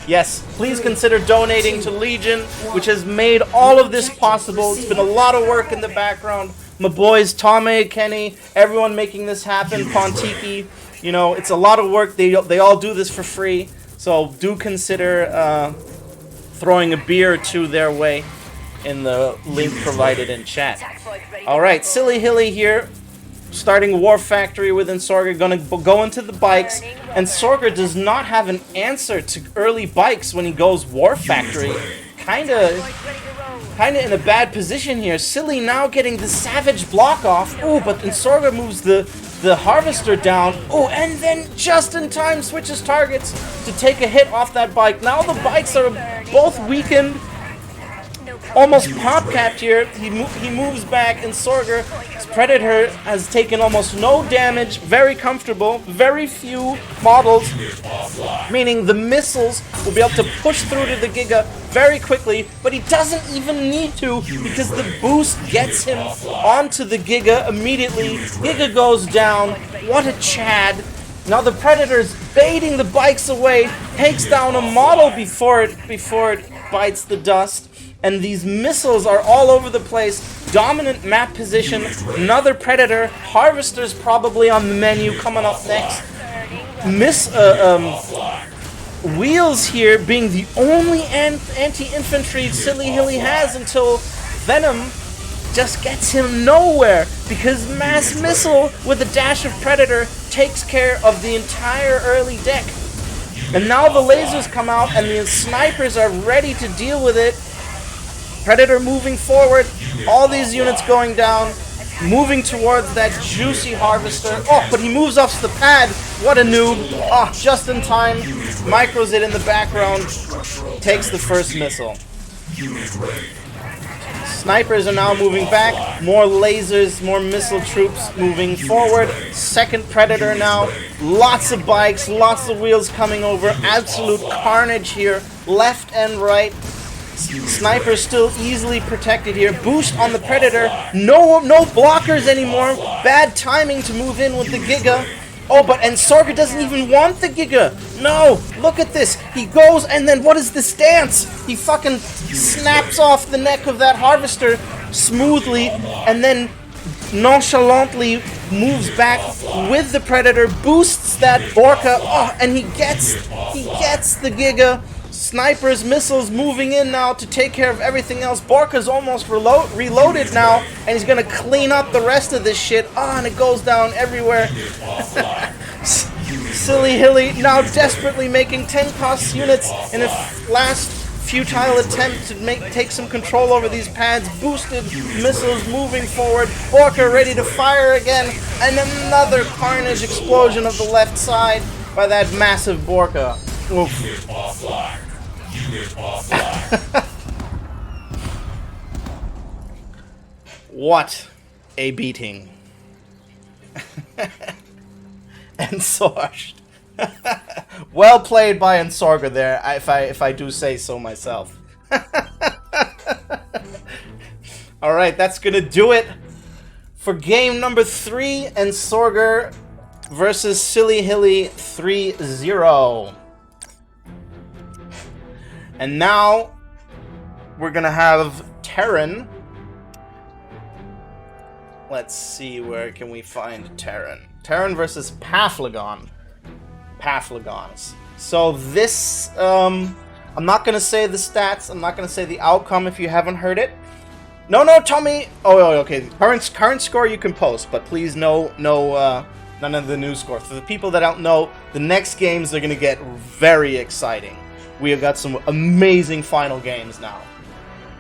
Yes, please consider donating to Legion, which has made all of this possible. It's been a lot of work in the background. My boys, Tommy, Kenny, everyone making this happen, Pontiki. You know, it's a lot of work. They all do this for free. So do consider throwing a beer or two their way in the link provided in chat. Alright, Silly Hilly here, starting War Factory within Sorger, gonna go into the bikes, and Sorger does not have an answer to early bikes when he goes War Factory. Kinda in a bad position here. Silly now getting the Savage block off. Ooh, but then Sorger moves the Harvester down. Oh, and then just in time switches targets to take a hit off that bike. Now the bikes are both weakened, almost pop-capped here. He moves back, and Sorger's Predator has taken almost no damage. Very comfortable. Very few models, meaning the missiles will be able to push through to the Giga very quickly, but he doesn't even need to because the boost gets him onto the Giga immediately. Giga goes down. What a Chad. Now the Predator's baiting the bikes away, takes down a model before it bites the dust. And these missiles are all over the place. Dominant map position. Another Predator. Harvester's probably on the menu coming up next. Wheels here being the only anti-infantry Silly Hilly has until Venom just gets him nowhere, because Mass Missile with a dash of Predator takes care of the entire early deck. And now the lasers come out and the snipers are ready to deal with it. Predator moving forward, all these units going down, moving towards that juicy Harvester. Oh, but he moves off the pad. What a noob. Oh, just in time. Micros it in the background. Takes the first missile. Snipers are now moving back. More lasers, more missile troops moving forward. Second Predator now. Lots of bikes, lots of wheels coming over. Absolute carnage here. Left and right. Sniper still easily protected here. Boost on the Predator. No blockers anymore. Bad timing to move in with the Giga. Oh, and Sorger doesn't even want the Giga. No, look at this. He goes, and then what is this dance? He fucking snaps off the neck of that Harvester smoothly, and then nonchalantly moves back with the Predator, boosts that Borka, oh, and he gets the Giga. Snipers, missiles moving in now to take care of everything else. Borka's almost reloaded now, and he's gonna clean up the rest of this shit. Oh, and it goes down everywhere. Silly Hilly now desperately making 10 cost units in a last futile attempt to take some control over these pads. Boosted missiles moving forward. Borka ready to fire again, and another carnage explosion of the left side by that massive Borka. Oof. Unit offline. Unit offline. What a beating. And Sorger. Well played by Sorger there, if I do say so myself. Alright, that's gonna do it for game number 3, and Sorger versus Silly Hilly 3-0. And now we're gonna have Terran. Let's see, where can we find Terran? Terran versus Pathogon. Pathogons. So this, I'm not gonna say the stats. I'm not gonna say the outcome if you haven't heard it. No, tell me. Oh, okay. Current score you can post, but please none of the new score. For the people that don't know, the next games are gonna get very exciting. We have got some amazing final games now.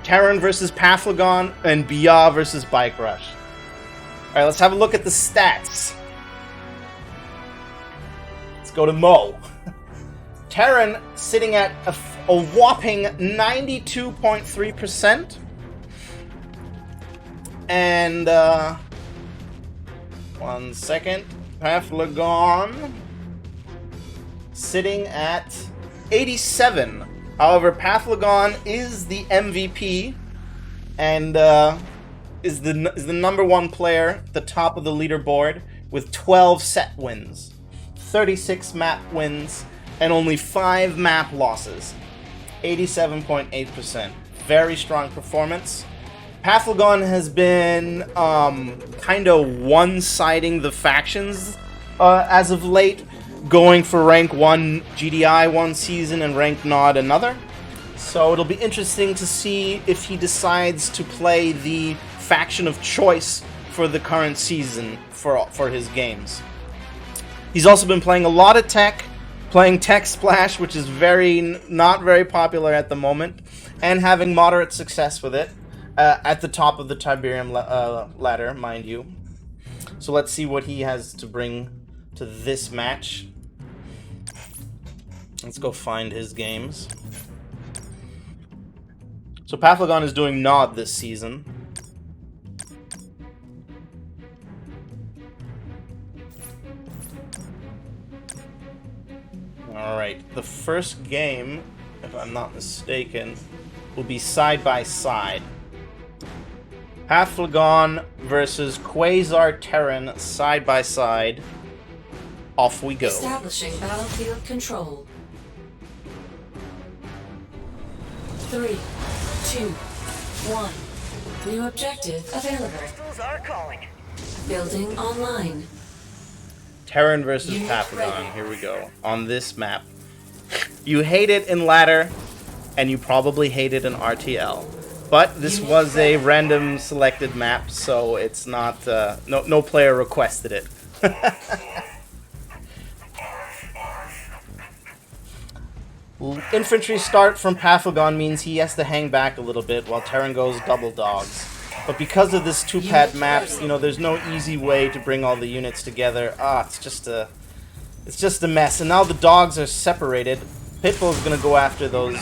Terran versus Pathogon and byah versus bikerush. All right, let's have a look at the stats. Let's go to Mo. Terran sitting at a whopping 92.3%. And, 1 second. Pathogon sitting at 87. However, Pathogon is the MVP and is the number 1 player at the top of the leaderboard with 12 set wins, 36 map wins, and only 5 map losses. 87.8%. Very strong performance. Pathogon has been kind of one-siding the factions as of late, going for rank 1 GDI one season and rank Nod another. So it'll be interesting to see if he decides to play the faction of choice for the current season for his games. He's also been playing a lot of tech, playing Tech Splash, which is not very popular at the moment, and having moderate success with it at the top of the Tiberium ladder, mind you. So let's see what he has to bring to this match. Let's go find his games. So Pathogon is doing Nod this season. Alright, the first game, if I'm not mistaken, will be side by side. Pathogon versus Quasar Terran side by side. Off we go. Establishing battlefield control. 3, 2, 1. New objective available. Crystals are calling. Building online. Terran versus Pathogon. Here we go. On this map. You hate it in ladder, and you probably hate it in RTL. But this was a random selected map, so it's not... no player requested it. Infantry start from Pathogon means he has to hang back a little bit while Terran goes double dogs. But because of this 2-pad maps, you know, there's no easy way to bring all the units together. It's just a mess. And now the dogs are separated. Pitbull's gonna go after those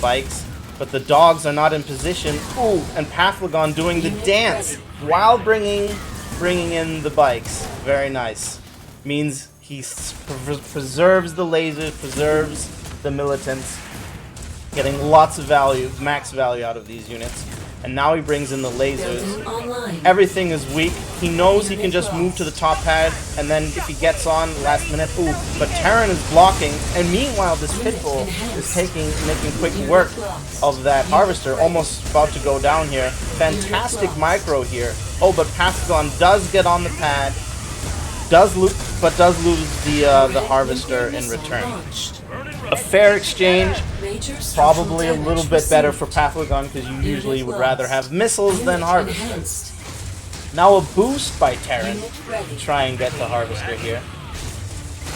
bikes, but the dogs are not in position. Ooh, and Pathogon doing the dance while bringing in the bikes. Very nice. Means he preserves the lasers, preserves the militants, getting lots of value, max value out of these units. And now he brings in the lasers. Everything is weak. He knows he can just move to the top pad, and then if he gets on last minute, ooh. But Terran is blocking, and meanwhile this Pitbull is making quick work of that Harvester, almost about to go down here. Fantastic micro here. Oh, but Pathogon does get on the pad, does lose the harvester in return. Launched. A fair exchange, Major probably a structural little damage bit better for received. Pathogon because you usually Unit would rather lost. have missiles than Unit harvester. enhanced. Now a boost by Terran Unit ready. to try and get the harvester here.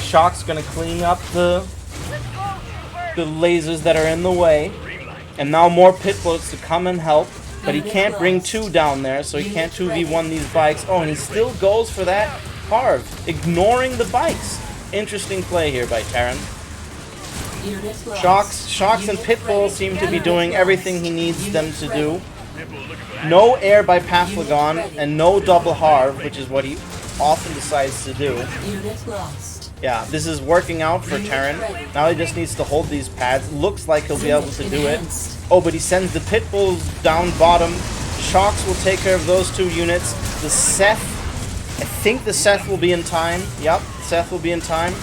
Shock's gonna clean up the lasers that are in the way, and now more pit boats to come and help. But he can't bring two down there, so he can't 2v1 these bikes. Oh, and he still goes for that Harv, ignoring the bikes. Interesting play here by Terran. Unit lost. Shocks and Unit Pitbull ready. seem to be Unit doing lost. everything he needs Unit them to ready. do. No air by Pathogon, and no double Harv, which is what he often decides to do. Unit lost. Yeah, this is working out for Terran. Now he just needs to hold these pads. Looks like he'll be able to do it. Oh, but he sends the pit bulls down bottom. Shocks will take care of those two units. The Seth, I think the Seth will be in time. Yep, Seth will be in time.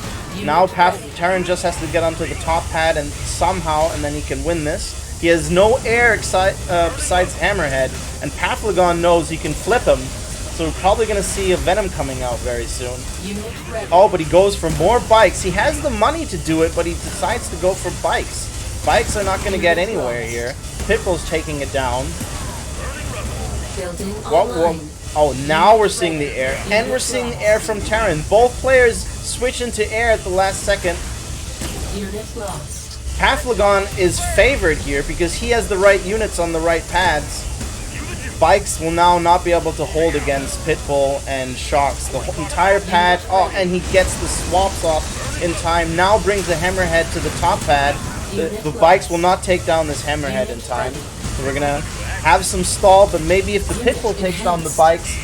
Now Terran just has to get onto the top pad and somehow, and then he can win this. He has no air besides Hammerhead, and Pathogon knows he can flip him. So we're probably going to see a Venom coming out very soon. Unit ready. Oh, but he goes for more bikes. He has the money to do it, but he decides to go for bikes. Bikes are not going to get anywhere here. Pitbull's taking it down. Building What? online. Oh, now we're seeing the air. And we're seeing the air from Terran. Both players switch into air at the last second. Unit lost. Pathogon is favored here because he has the right units on the right pads. Bikes will now not be able to hold against Pitbull and Shocks. The whole entire pad. Oh, and he gets the swaps off in time. Now brings the Hammerhead to the top pad. The bikes will not take down this Hammerhead in time. So we're gonna have some stall, but maybe if the Pitbull takes down the bikes,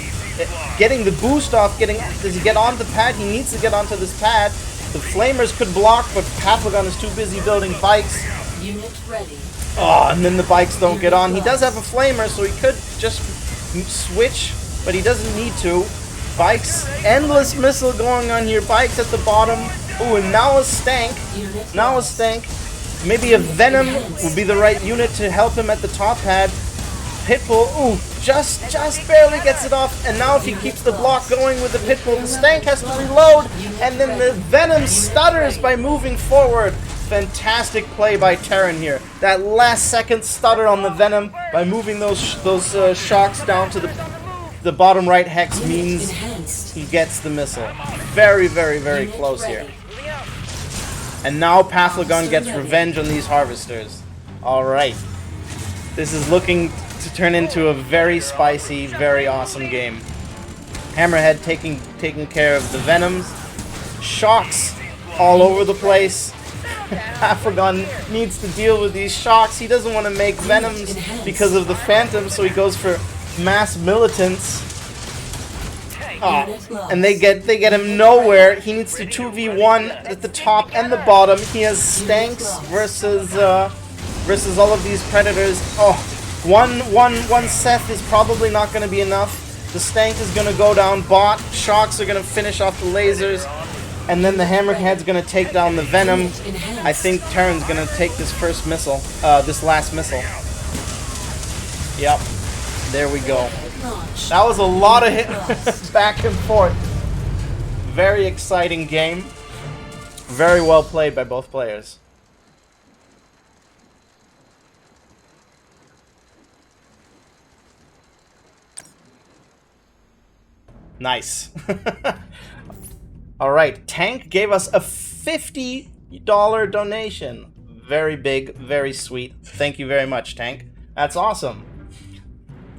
getting the boost off, does he get on the pad? He needs to get onto this pad. The Flamers could block, but Pathogon is too busy building bikes. Unit ready. Oh, and then the bikes don't get on. He does have a Flamer, so he could just switch, but he doesn't need to. Bikes, endless missile going on here. Bikes at the bottom. Ooh, and now a Stank. Unit Now a lost. Stank. Maybe a Venom would be the right unit to help him at the top pad. Pitbull, ooh, just barely gets it off. And now if he keeps the block going with the Pitbull, the Stank has to reload. And then the Venom stutters by moving forward. Fantastic play by Terran here. That last second stutter on the Venom by moving those shocks down to the bottom right hex means Enhanced. he gets the missile. Very, very, very Unit close ready. here. And now Pathogon gets revenge on these harvesters. Alright. This is looking to turn into a very spicy, very awesome game. Hammerhead taking care of the Venoms. Shocks all over the place. Pathogon needs to deal with these shocks. He doesn't want to make Venoms because of the Phantom, so he goes for mass militants. Oh, and they get him nowhere. He needs to 2v1 at the top and the bottom. He has Stanks versus all of these Predators. Oh, one Seth is probably not going to be enough. The Stank is going to go down bot. Shocks are going to finish off the lasers. And then the Hammerhead's going to take down the Venom. I think Terran's going to take this first missile. This last missile. Yep. There we go. Launch. That was a lot of hit back and forth. Very exciting game. Very well played by both players. Nice. Alright, Tank gave us a $50 donation. Very big, very sweet. Thank you very much, Tank. That's awesome.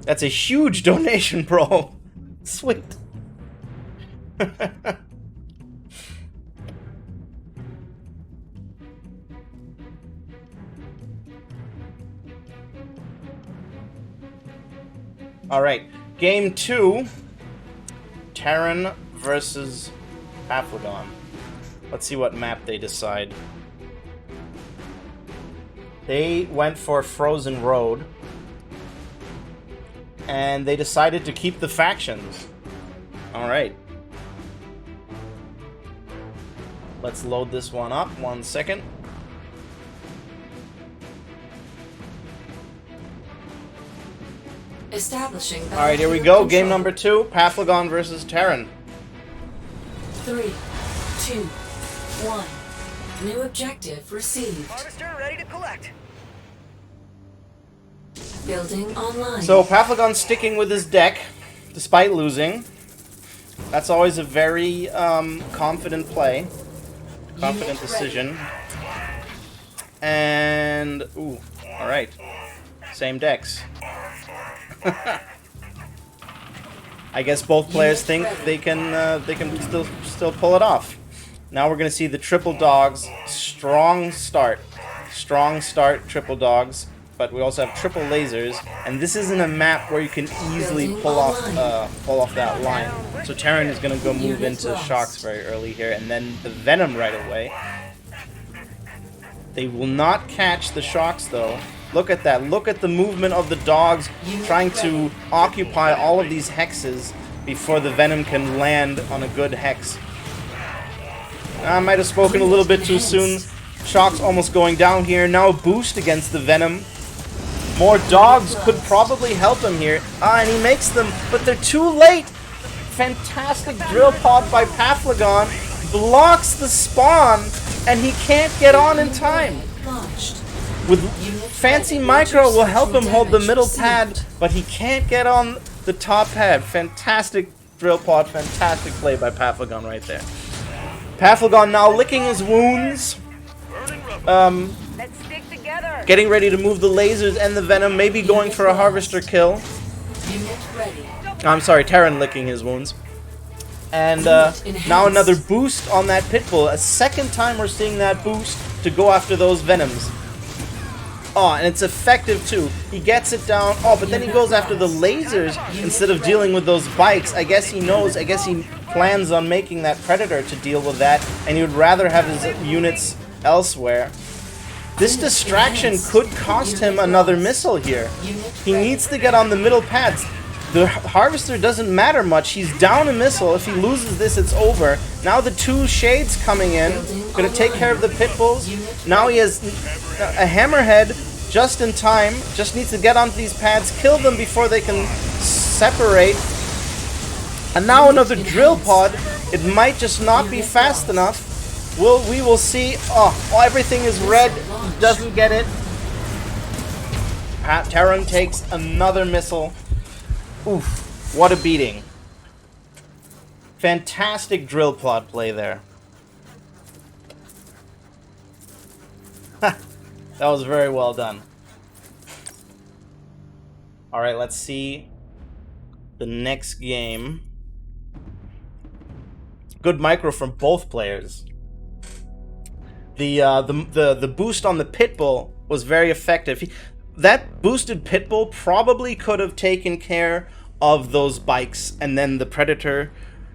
That's a huge donation, bro. Sweet. Alright, game 2. Terran versus Pathogon. Let's see what map they decide. They went for Frozen Road. And they decided to keep the factions. Alright. Let's load this one up. 1 second. Establishing. Alright, here we go. Game number 2. Pathogon versus Terran. 3, 2, 1. New objective received. Harvester ready to collect. Building online. So Pathogon sticking with his deck, despite losing. That's always a very confident play. Confident decision. And ooh, all right, same decks. I guess both players think they can still pull it off. Now we're gonna see the triple dogs. Strong start, triple dogs. But we also have triple lasers, and this isn't a map where you can easily pull off that line. So Terran is gonna go move into shocks very early here, and then the venom right away. They will not catch the shocks though. Look at that. Look at the movement of the dogs trying to occupy all of these hexes before the venom can land on a good hex. I might have spoken a little bit too soon. Shocks almost going down here. Now a boost against the venom. More dogs could probably help him here. And he makes them, but they're too late. Fantastic drill pod by Pathogon. Blocks the spawn, and he can't get on in time. With fancy micro will help him hold the middle pad, but he can't get on the top pad. Fantastic drill pod, fantastic play by Pathogon right there. Pathogon now licking his wounds. Let's stick together. Getting ready to move the lasers and the venom, maybe going for a harvester kill. Unit ready. I'm sorry, Terran licking his wounds. And now another boost on that Pitbull. A second time we're seeing that boost to go after those venoms. Oh, and it's effective too. He gets it down. Oh, but then he goes after the lasers instead of dealing with those bikes. I guess he knows, I guess he plans on making that Predator to deal with that, and he would rather have his units elsewhere. This distraction could cost him another missile here. He needs to get on the middle pads. The harvester doesn't matter much. He's down a missile. If he loses this, it's over. Now the two shades coming in. Gonna take care of the pit bulls. Now he has a hammerhead just in time. Just needs to get onto these pads, kill them before they can separate. And now another drill pod. It might just not be fast enough. We will see. Oh, everything is red. Doesn't get it. Terran takes another missile. Oof, what a beating. Fantastic drill pod play there. That was very well done. Alright, let's see the next game. Good micro from both players. The boost on the Pitbull was very effective. That boosted Pitbull probably could have taken care of those bikes, and then the Predator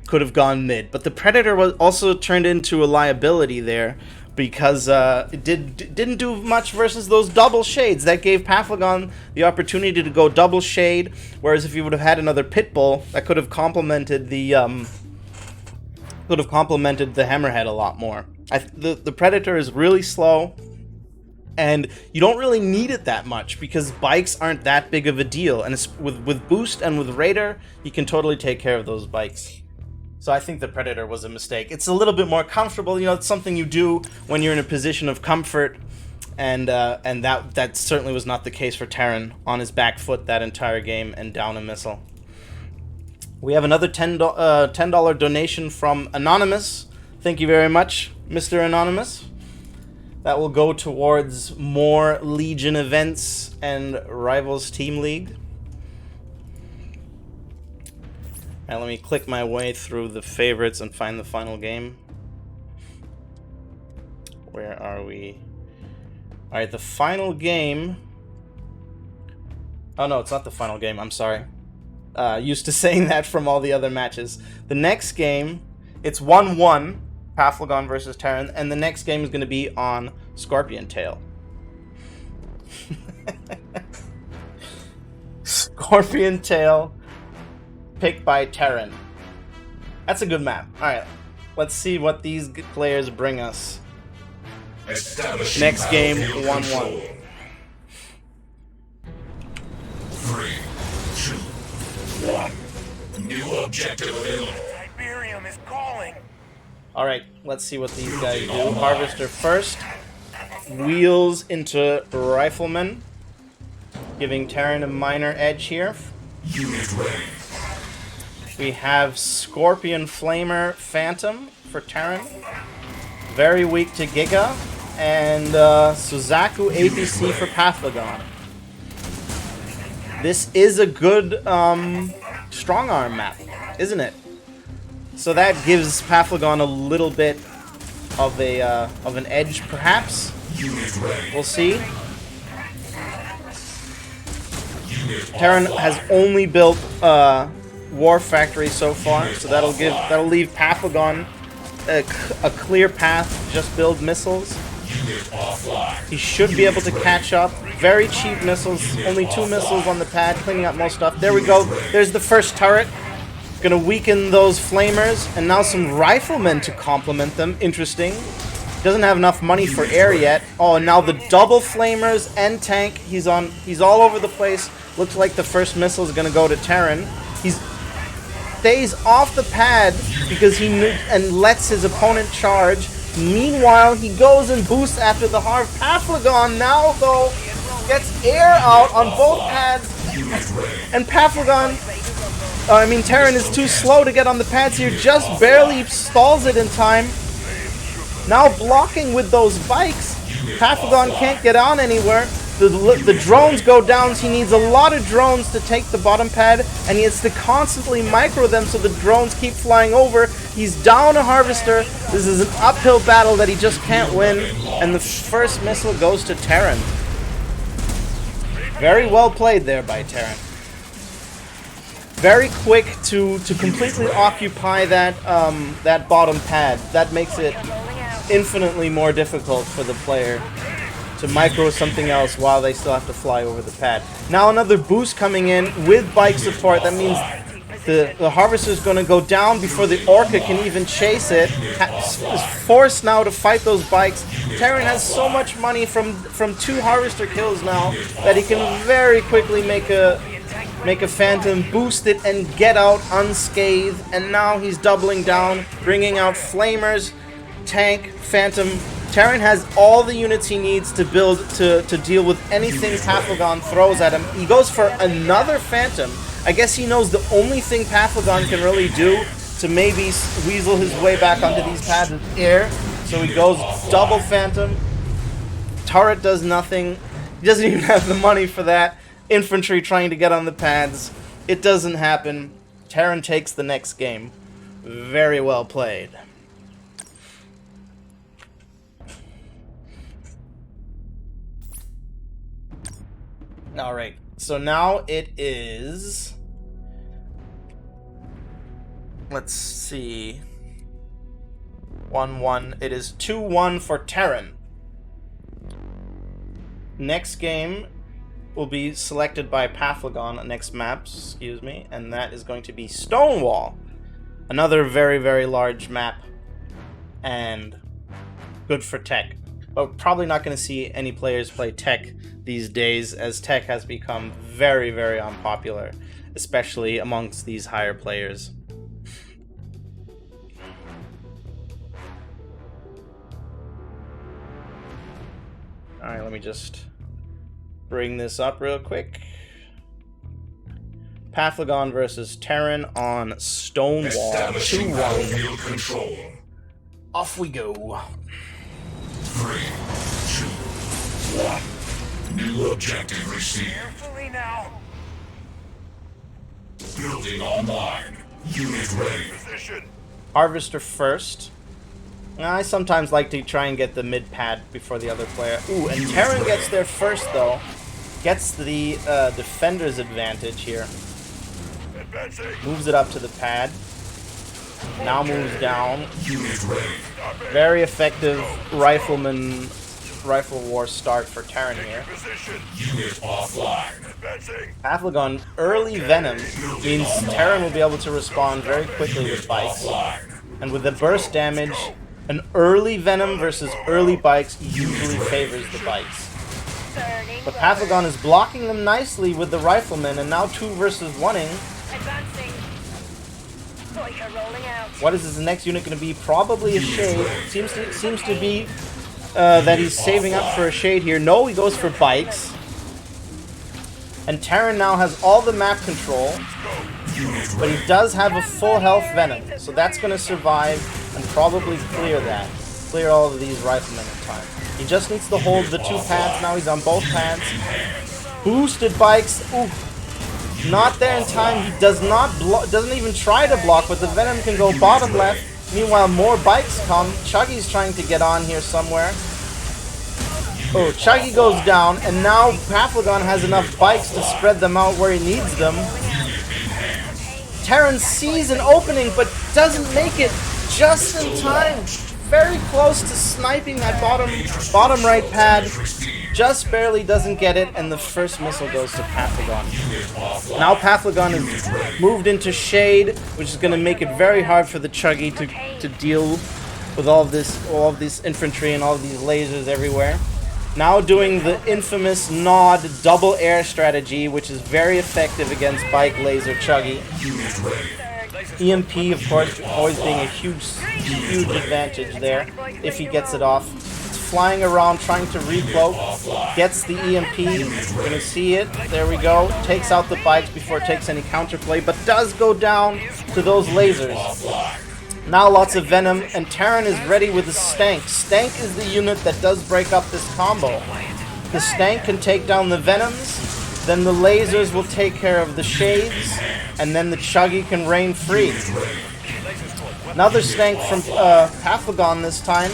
could have gone mid. But the Predator was also turned into a liability there because it didn't do much versus those double shades. That gave Pathogon the opportunity to go double shade, whereas if you would have had another Pitbull, that could have complemented the Hammerhead a lot more. The Predator is really slow. And you don't really need it that much because bikes aren't that big of a deal. And it's with Boost and with Raider, you can totally take care of those bikes. So I think the Predator was a mistake. It's a little bit more comfortable. You know, it's something you do when you're in a position of comfort. And that certainly was not the case for Terran on his back foot that entire game and down a missile. We have another $10 donation from Anonymous. Thank you very much, Mr. Anonymous. That will go towards more Legion events and Rivals Team League. Now let me click my way through the favorites and find the final game. Where are we? Alright, the final game... Oh no, it's not the final game, I'm sorry. Used to saying that from all the other matches. The next game, it's 1-1. Pathogon versus Terran, and the next game is going to be on Scorpion Tail. Scorpion Tail, picked by Terran. That's a good map. Alright, let's see what these players bring us. Next game, 1-1. 3, 2, 1. New objective available. Tiberium is calling. Alright, let's see what these guys do. Harvester first. Wheels into Rifleman. Giving Terran a minor edge here. Unit ready. We have Scorpion Flamer Phantom for Terran. Very weak to Giga. And Suzaku APC for Pathogon. This is a good strong arm map, isn't it? So that gives Pathogon a little bit of an edge, perhaps. We'll see. Terran has only built War Factory so far, so that'll leave Pathogon a clear path. Just build missiles. He should be able to catch up. Very cheap missiles, only 2 missiles on the pad, cleaning up most stuff. There we go. There's the first turret. Gonna weaken those flamers, and now some riflemen to complement them. Interesting. Doesn't have enough money for air yet. Oh, and now the double flamers and tank. He's all over the place. Looks like the first missile is gonna go to Terran. He stays off the pad because and lets his opponent charge. Meanwhile, he goes and boosts after the Harv. Pathogon now, though, gets air out on both pads. And Terran is too slow to get on the pads here. Just barely stalls it in time. Now blocking with those bikes. Pathogon can't get on anywhere. The drones go down. He needs a lot of drones to take the bottom pad, and he has to constantly micro them so the drones keep flying over. He's down a Harvester. This is an uphill battle that he just can't win, and the first missile goes to Terran. Very well played there by Terran. Very quick to completely occupy that that bottom pad. That makes it infinitely more difficult for the player to micro something else while they still have to fly over the pad. Now another boost coming in with bike support. That means the Harvester is going to go down before the Orca can even chase it. Is forced now to fight those bikes. Terran has so much money from 2 Harvester kills now that he can very quickly make a Phantom, boost it, and get out unscathed. And now he's doubling down, bringing out Flamers, Tank, Phantom. Terran has all the units he needs to build to deal with anything Pathogon throws at him. He goes for another Phantom. I guess he knows the only thing Pathogon can really do to maybe weasel his way back onto these pads is air. So he goes double Phantom. Turret does nothing. He doesn't even have the money for that. Infantry trying to get on the pads. It doesn't happen. Terran takes the next game. Very well played. Alright, so now it is... Let's see... 1-1. It is 2-1 for Terran. Next game will be selected by Pathogon, next maps, excuse me, and that is going to be Stonewall. Another very, very large map, and good for tech. But probably not going to see any players play tech these days, as tech has become very, very unpopular, especially amongst these higher players. Alright, let me just bring this up real quick. Pathogon versus Terran on Stonewall. 2-1. Off we go. 3, 2, 1. New objective received. Carefully now. Building online. Unit ready. Position. Harvester first. I sometimes like to try and get the mid pad before the other player. Ooh, and Terran gets there first though. Gets the defender's advantage here. Moves it up to the pad. Now moves down. Unit ready. Very effective rifle war start for Terran here. Unit offline. Pathogon early Venom means Terran will be able to respond very quickly with bikes. And with the burst damage, an early Venom versus early bikes usually favors the bikes. But Pathogon is blocking them nicely with the riflemen, and now 2 versus 1-ing. Sorger rolling out. What is his next unit going to be? Probably a Shade. Seems to be that he's saving up for a Shade here. No, he goes for bikes. And Terran now has all the map control, but he does have a full health Venom, so that's going to survive and probably clear that. Clear all of these riflemen in time. He just needs to hold the 2 pads. Now he's on both pads. Boosted bikes. Ooh. Not there in time. He does not doesn't even try to block, but the Venom can go bottom left. Meanwhile, more bikes come. Chuggy's trying to get on here somewhere. Oh, Chuggy goes down, and now Pathogon has enough bikes to spread them out where he needs them. Terran sees an opening, but doesn't make it just in time. Very close to sniping that bottom right pad. Just barely doesn't get it, and the first missile goes to Pathogon. Now Pathogon is moved into Shade, which is going to make it very hard for the Chuggy to deal with all of this infantry and all of these lasers everywhere. Now doing the infamous nod double air strategy, which is very effective against bike laser Chuggy. EMP, of course, always being a huge advantage there if he gets it off. It's flying around trying to recloak, gets the EMP, you're gonna see it, there we go, takes out the bikes before it takes any counterplay, but does go down to those lasers. Now lots of Venom, and Terran is ready with the Stank. Stank is the unit that does break up this combo. The Stank can take down the Venoms, then the lasers will take care of the Shades, and then the Chuggy can reign free. Another Stank from Pathogon this time.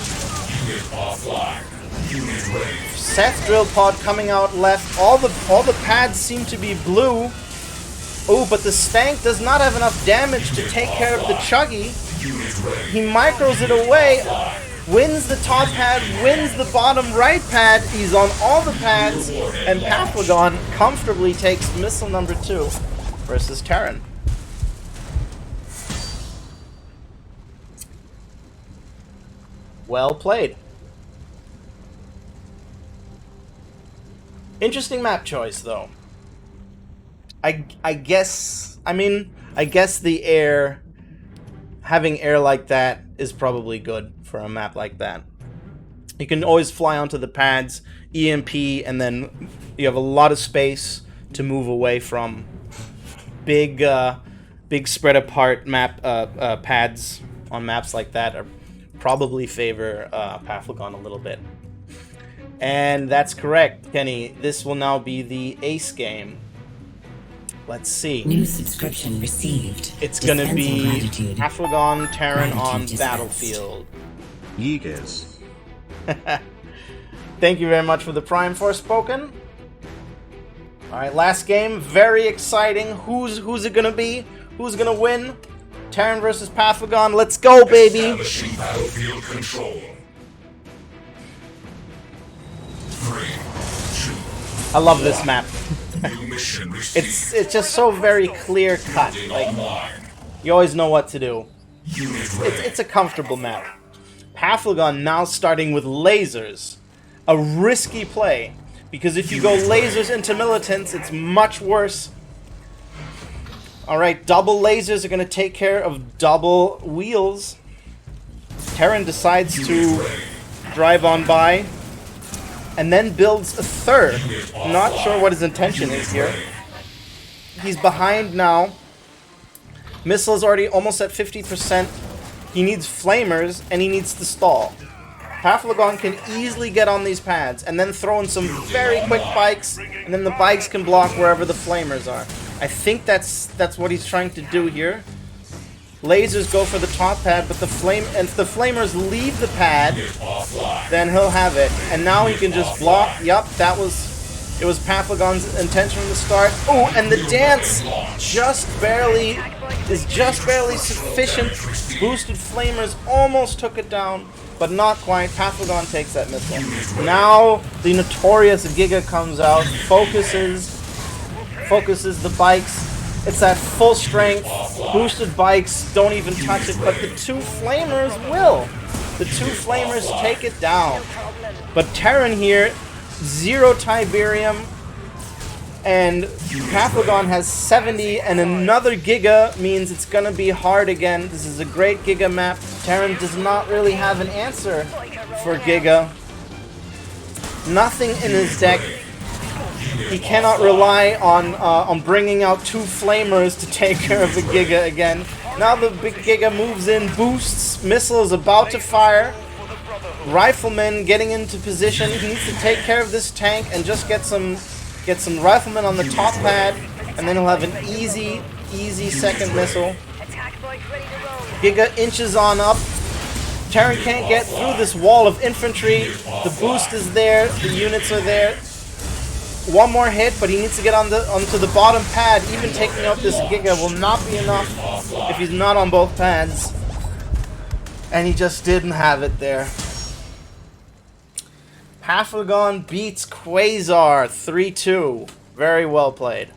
Seth Drill Pod coming out left. All the pads seem to be blue. Oh, but the Stank does not have enough damage to take care of the Chuggy. He micros it away, wins the top pad, wins the bottom right pad. He's on all the pads, and Pathogon comfortably takes missile number 2 versus Terran. Well played. Interesting map choice, though. I guess the air, having air like that is probably good for a map like that. You can always fly onto the pads, EMP, and then you have a lot of space to move away from big spread apart map pads on maps like that. Are probably favor Pathogon a little bit. And that's correct, Kenny. This will now be the ace game. Let's see. New subscription received. It's gonna be gratitude. Pathogon Terran on Gratitude Battlefield. Yeagers. Thank you very much for the Prime Forspoken. Alright, last game. Very exciting. Who's it gonna be? Who's gonna win? Terran versus Pathogon. Let's go, baby! Establishing battlefield control. 3, 2, I love this map. new mission received. It's just so very clear cut. Building Like, online. you always know what to do. Unit ready. It's a comfortable map. Pathogon now starting with lasers. A risky play. Because if you go lasers into militants, it's much worse. Alright, double lasers are going to take care of double wheels. Terran decides to drive on by. And then builds a third. Not sure what his intention is here. He's behind now. Missile's already almost at 50%. He needs flamers, and he needs to stall. Pathogon can easily get on these pads, and then throw in some very quick bikes, and then the bikes can block wherever the flamers are. I think that's what he's trying to do here. Lasers go for the top pad, but if the flamers leave the pad, then he'll have it. And now he can just block. Yup, it was Pathogon's intention from the start. Oh, and the dance is just barely sufficient. Boosted flamers almost took it down, but not quite. Pathogon takes that missile. Now the notorious Giga comes out, focuses the bikes. It's at full strength. Boosted bikes don't even touch it, but the 2 flamers will. The 2 flamers take it down. But Terran here, 0 Tiberium, And Pathogon has 70, and another Giga means it's gonna be hard again. This is a great Giga map. Terran does not really have an answer for Giga. Nothing in his deck. He cannot rely on bringing out 2 Flamers to take care of the Giga again. Now the big Giga moves in, boosts, missile is about to fire. Rifleman getting into position. He needs to take care of this tank and just get some riflemen on the top pad, and then he'll have an easy second missile. Giga inches on up. Terran can't get through this wall of infantry. The boost is there. The units are there. One more hit, but he needs to get onto the bottom pad. Even taking out this Giga will not be enough if he's not on both pads. And he just didn't have it there. Pathogon beats Quasar 3-2. Very well played.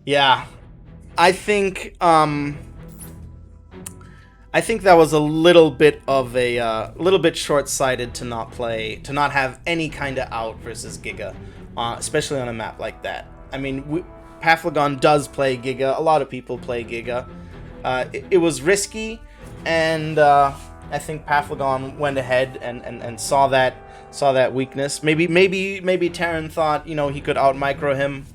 Yeah, I think that was a little bit of a short-sighted to not have any kind of out versus Giga, especially on a map like that. I mean, Pathogon does play Giga. A lot of people play Giga. It was risky. And I think Pathogon went ahead and saw that weakness. Maybe Terran thought, you know, he could out micro him,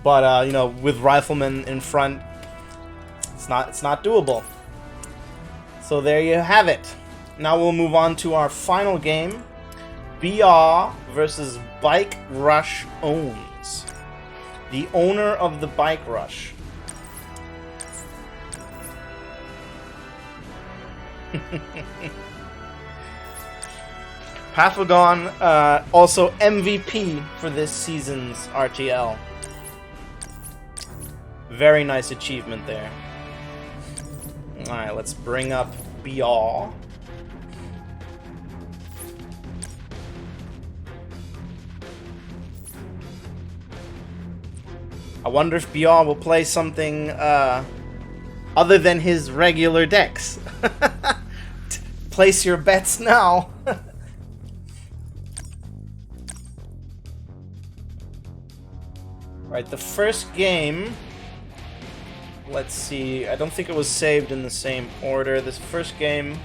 but you know, with Rifleman in front, it's not doable. So there you have it. Now we'll move on to our final game: byah versus bikerush owns. The owner of the bikerush. Pathogon, also MVP for this season's RTL. Very nice achievement there. Alright, let's bring up byah. I wonder if byah will play something other than his regular decks. Place your bets now. Right, the first game. Let's see. I don't think it was saved in the same order. This first game,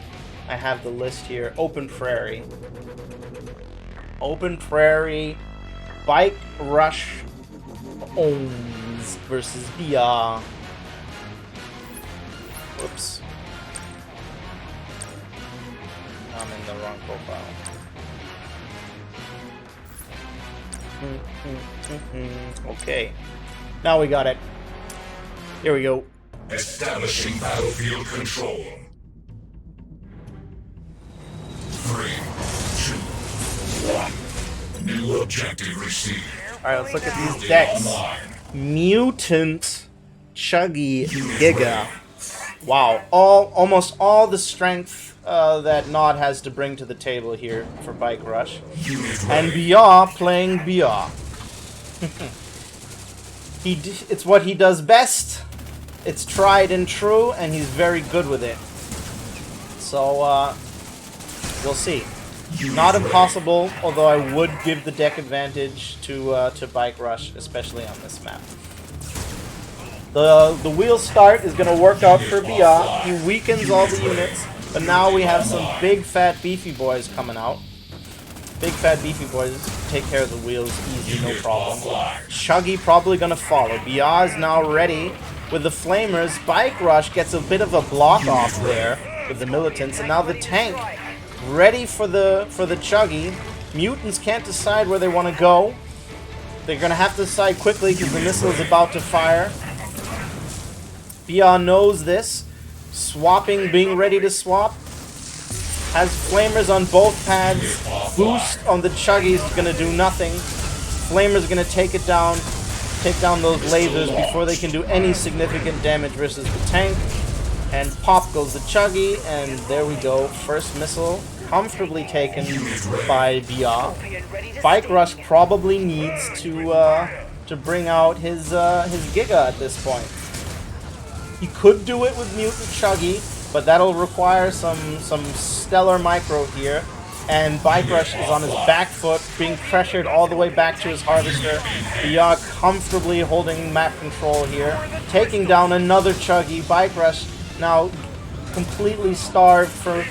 I have the list here. Open Prairie. Open Prairie. Bikerush owns versus byah. Whoops. I'm in the wrong profile. Okay. Now we got it. Here we go. Establishing battlefield control. 3, 2, 1. New objective received. Alright, let's look at these decks. Mutant Chuggy Giga. Wow, almost all the strength that Nod has to bring to the table here for bikerush. And byah playing byah. It's what he does best. It's tried and true, and he's very good with it. So, we'll see. Not impossible, although I would give the deck advantage to bikerush, especially on this map. The wheel start is going to work out for byah. He weakens all the units, but now we have some big fat beefy boys coming out. Big fat beefy boys take care of the wheels easy, no problem. Chuggy probably going to follow. byah is now ready with the flamers. Bikerush gets a bit of a block off there with the militants, and now the tank ready for the Chuggy. Mutants can't decide where they want to go. They're going to have to decide quickly because the missile is about to fire. byah knows this. Swapping, being ready to swap. Has flamers on both pads. Boost on the Chuggy is going to do nothing. Flamers going to take it down. Take down those lasers before they can do any significant damage versus the tank. And pop goes the Chuggy, and there we go. First missile comfortably taken by byah. Bikerush probably needs to bring out his Giga at this point. He could do it with Mutant Chuggy, but that'll require some stellar micro here. and bikerush is on his back foot, being pressured all the way back to his harvester. byah comfortably holding map control here, taking down another chuggy. bikerush now completely starved for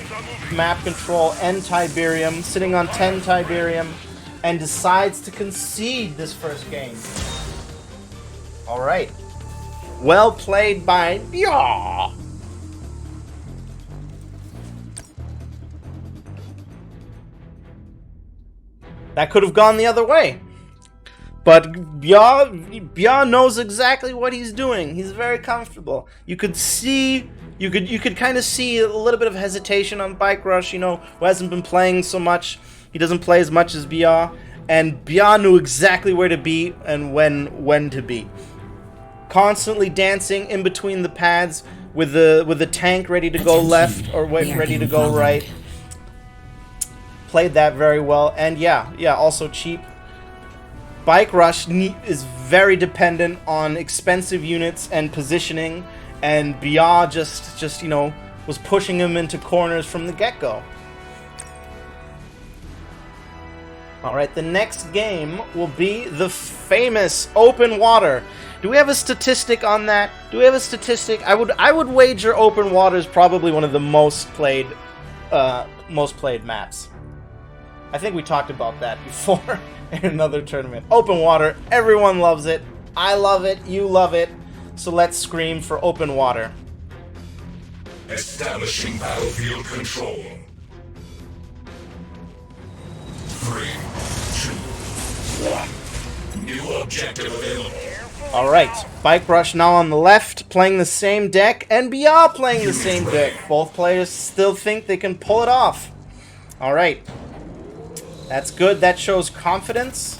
map control and Tiberium, sitting on 10 Tiberium, and decides to concede this first game. Alright. Well played by byah! That could have gone the other way. But byah knows exactly what he's doing. He's very comfortable. You could see, you could kind of see a little bit of hesitation on bikerush, you know, who hasn't been playing so much. He doesn't play as much as byah, and byah knew exactly where to be and when to be. Constantly dancing in between the pads with the tank ready to go left or ready to go right. Played that very well, and yeah, also cheap. bikerush is very dependent on expensive units and positioning, and byah just you know, was pushing him into corners from the get-go. Alright, the next game will be the famous open water. Do we have a statistic on that? Do we have a statistic? I would wager open water is probably one of the most played maps. I think we talked about that before in another tournament. Open water, everyone loves it. I love it, you love it. So let's scream for open water. Establishing battlefield control. 3, 2, 1. New objective available. Alright, bikerush now on the left, playing the same deck, and byah playing the same deck. Both players still think they can pull it off. Alright. That's good, that shows confidence.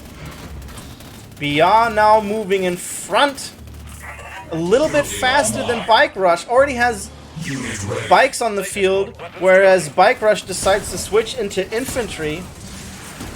byah now moving in front. A little bit faster than bikerush. Already has bikes on the field, whereas bikerush decides to switch into infantry.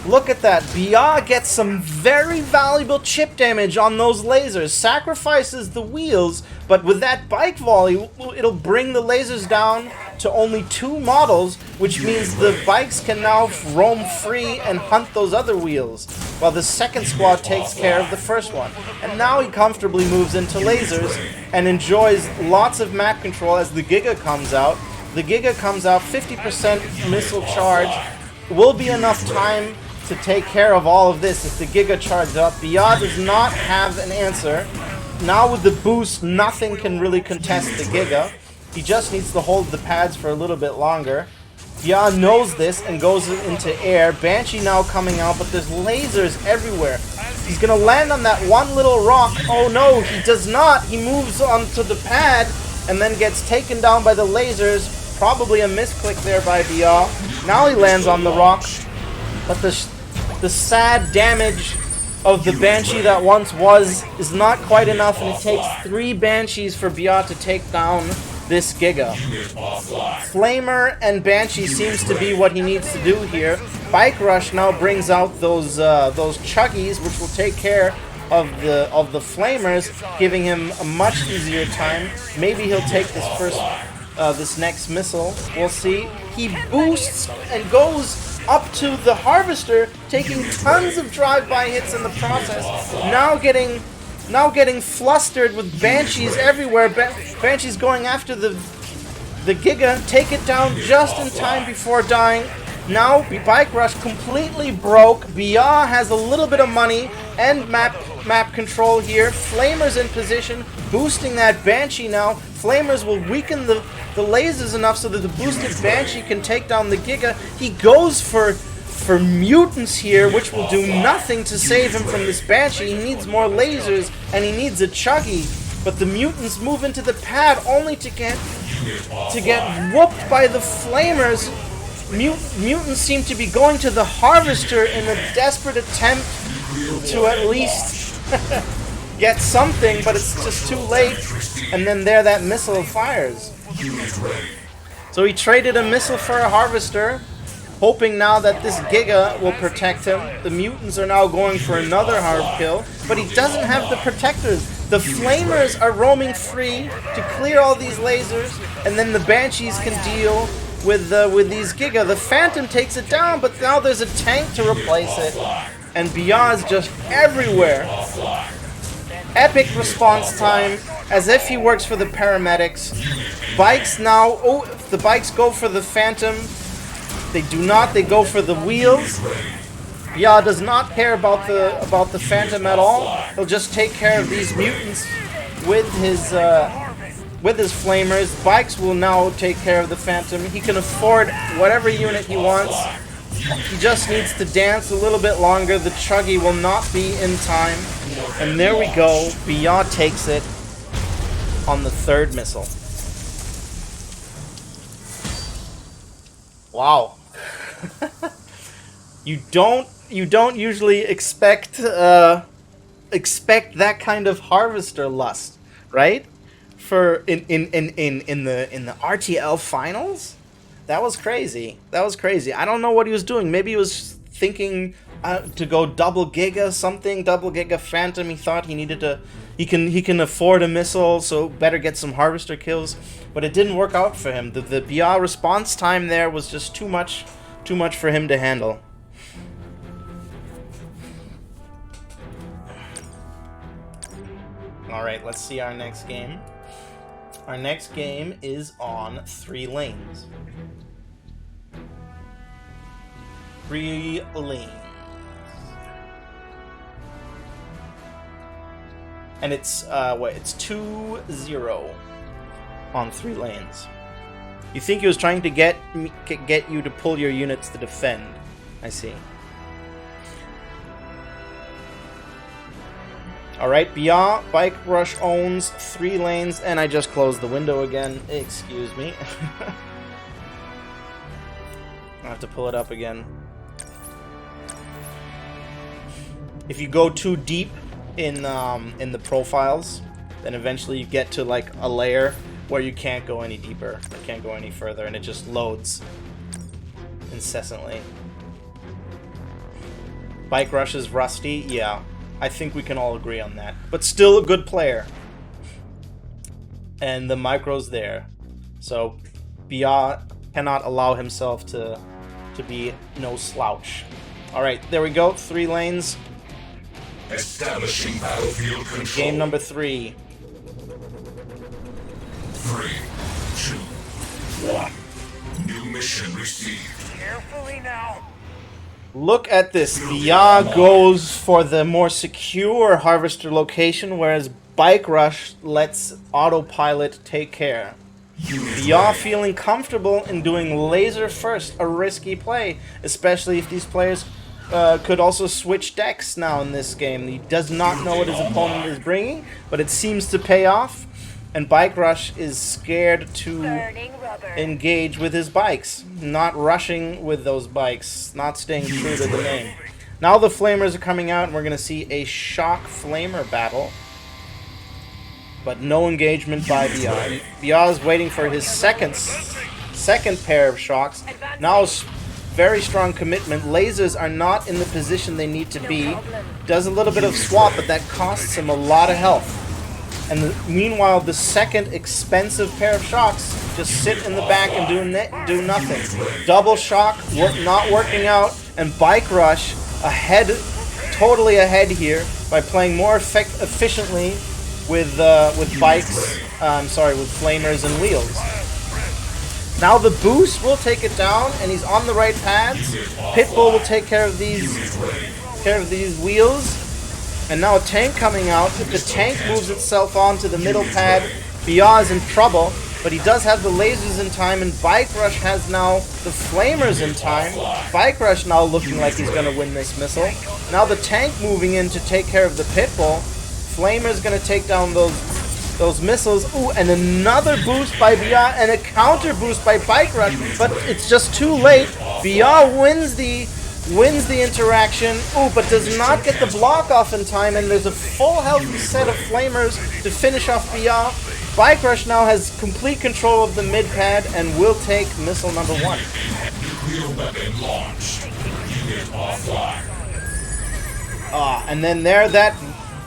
Look at that. byah gets some very valuable chip damage on those lasers. Sacrifices the wheels, but with that bike volley, it'll bring the lasers down to only 2 models, which means the bikes can now roam free and hunt those other wheels, while the second squad takes care of the first one. And now he comfortably moves into lasers and enjoys lots of map control as the Giga comes out. The Giga comes out, 50% missile charge. Will be enough time to take care of all of this if the Giga charges up. byah does not have an answer. Now with the boost, nothing can really contest the Giga. He just needs to hold the pads for a little bit longer. byah knows this and goes into air. Banshee now coming out, but there's lasers everywhere. He's gonna land on that one little rock. Oh no, he does not. He moves onto the pad and then gets taken down by the lasers. Probably a misclick there by byah. Now he lands on the rock, but the sad damage of the Banshee that once was is not quite enough, and it takes 3 Banshees for byah to take down this Giga. Flamer and Banshee seems to be what he needs to do here. bikerush now brings out those chuggies, which will take care of the Flamers, giving him a much easier time. Maybe he'll take this next missile. We'll see. He boosts and goes up to the harvester, taking tons of drive-by hits in the process. Now getting flustered with Banshees everywhere. Banshees going after the Giga. Take it down just in time before dying. Now bikerush completely broke. byah has a little bit of money and map control here. Flamers in position, boosting that Banshee now. Flamers will weaken the lasers enough so that the boosted Banshee can take down the Giga. He goes for mutants here, which will do nothing to save him from this Banshee. He needs more lasers, and he needs a chuggy. But the mutants move into the pad only to get whooped by the Flamers. Mutants seem to be going to the harvester in a desperate attempt to at least get something, but it's just too late. And then there that missile fires. So he traded a missile for a harvester, hoping now that this Giga will protect him. The mutants are now going for another hard kill, but he doesn't have the protectors. The Flamers are roaming free to clear all these lasers, and then the Banshees can deal with these Giga. The Phantom takes it down, but now there's a tank to replace it. And byah is just everywhere. Epic response time, as if he works for the paramedics. Bikes now, oh, if the bikes go for the Phantom, they do not, they go for the wheels. byah does not care about the Phantom at all. He'll just take care of these mutants with his flamers. Bikes will now take care of the Phantom. He can afford whatever unit he wants. He just needs to dance a little bit longer. The Chuggy will not be in time. And there we go. byah takes it on the third missile. Wow. You don't usually expect that kind of harvester lust, right? For in the RTL finals? That was crazy. That was crazy. I don't know what he was doing. Maybe he was thinking to go double Giga something, double Giga Phantom. He thought he needed to. He can afford a missile, so better get some harvester kills. But it didn't work out for him. The byah response time there was just too much for him to handle. All right, let's see our next game. Our next game is on 3 lanes. 3 lanes. And it's, it's 2-0 on 3 lanes. You think he was trying to get you to pull your units to defend. I see. Alright, byah, bikerush owns 3 lanes, and I just closed the window again. Excuse me. I have to pull it up again. If you go too deep in the profiles, then eventually you get to like a layer where you can't go any deeper, or can't go any further, and it just loads incessantly. Bikerush is rusty, yeah. I think we can all agree on that. But still a good player. And the micro's there. So byah cannot allow himself to be no slouch. Alright, there we go. 3 lanes. Establishing battlefield control. Game number 3. 3, 2, 1. New mission received. Carefully now. Look at this. byah goes for the more secure harvester location, whereas bikerush lets autopilot take care. byah feeling comfortable in doing laser first, a risky play, especially if these players could also switch decks now in this game. He does not know what his opponent is bringing, but it seems to pay off, and bikerush is scared to engage with his bikes, not rushing with those bikes, not staying true to the name. Now the flamers are coming out, and we're going to see a shock flamer battle, but no engagement by byah. byah is waiting for his second pair of shocks. Now very strong commitment. Lasers are not in the position they need to be. Does a little bit of swap, but that costs him a lot of health. And meanwhile, the second expensive pair of shocks just sit in the back and do nothing. Double shock, not working out, and bikerush ahead, totally ahead here by playing more efficiently with bikes. With flamers and wheels. Now the boost will take it down, and he's on the right paths. Pitbull will take care of these wheels. And now a tank coming out. If the tank moves itself onto the middle pad, byah is in trouble, but he does have the lasers in time, and bikerush has now the flamers in time. Bikerush now looking like he's going to win this missile. Now the tank moving in to take care of the pitbull. Flamer's going to take down those missiles. Ooh, and another boost by byah and a counter boost by bikerush, but it's just too late. byah wins the interaction. Ooh, but does not get the block off in time, and there's a full healthy set of flamers to finish off byah. Bikerush now has complete control of the mid pad and will take missile number 1. Nuclear weapon launched. Unit offline. And then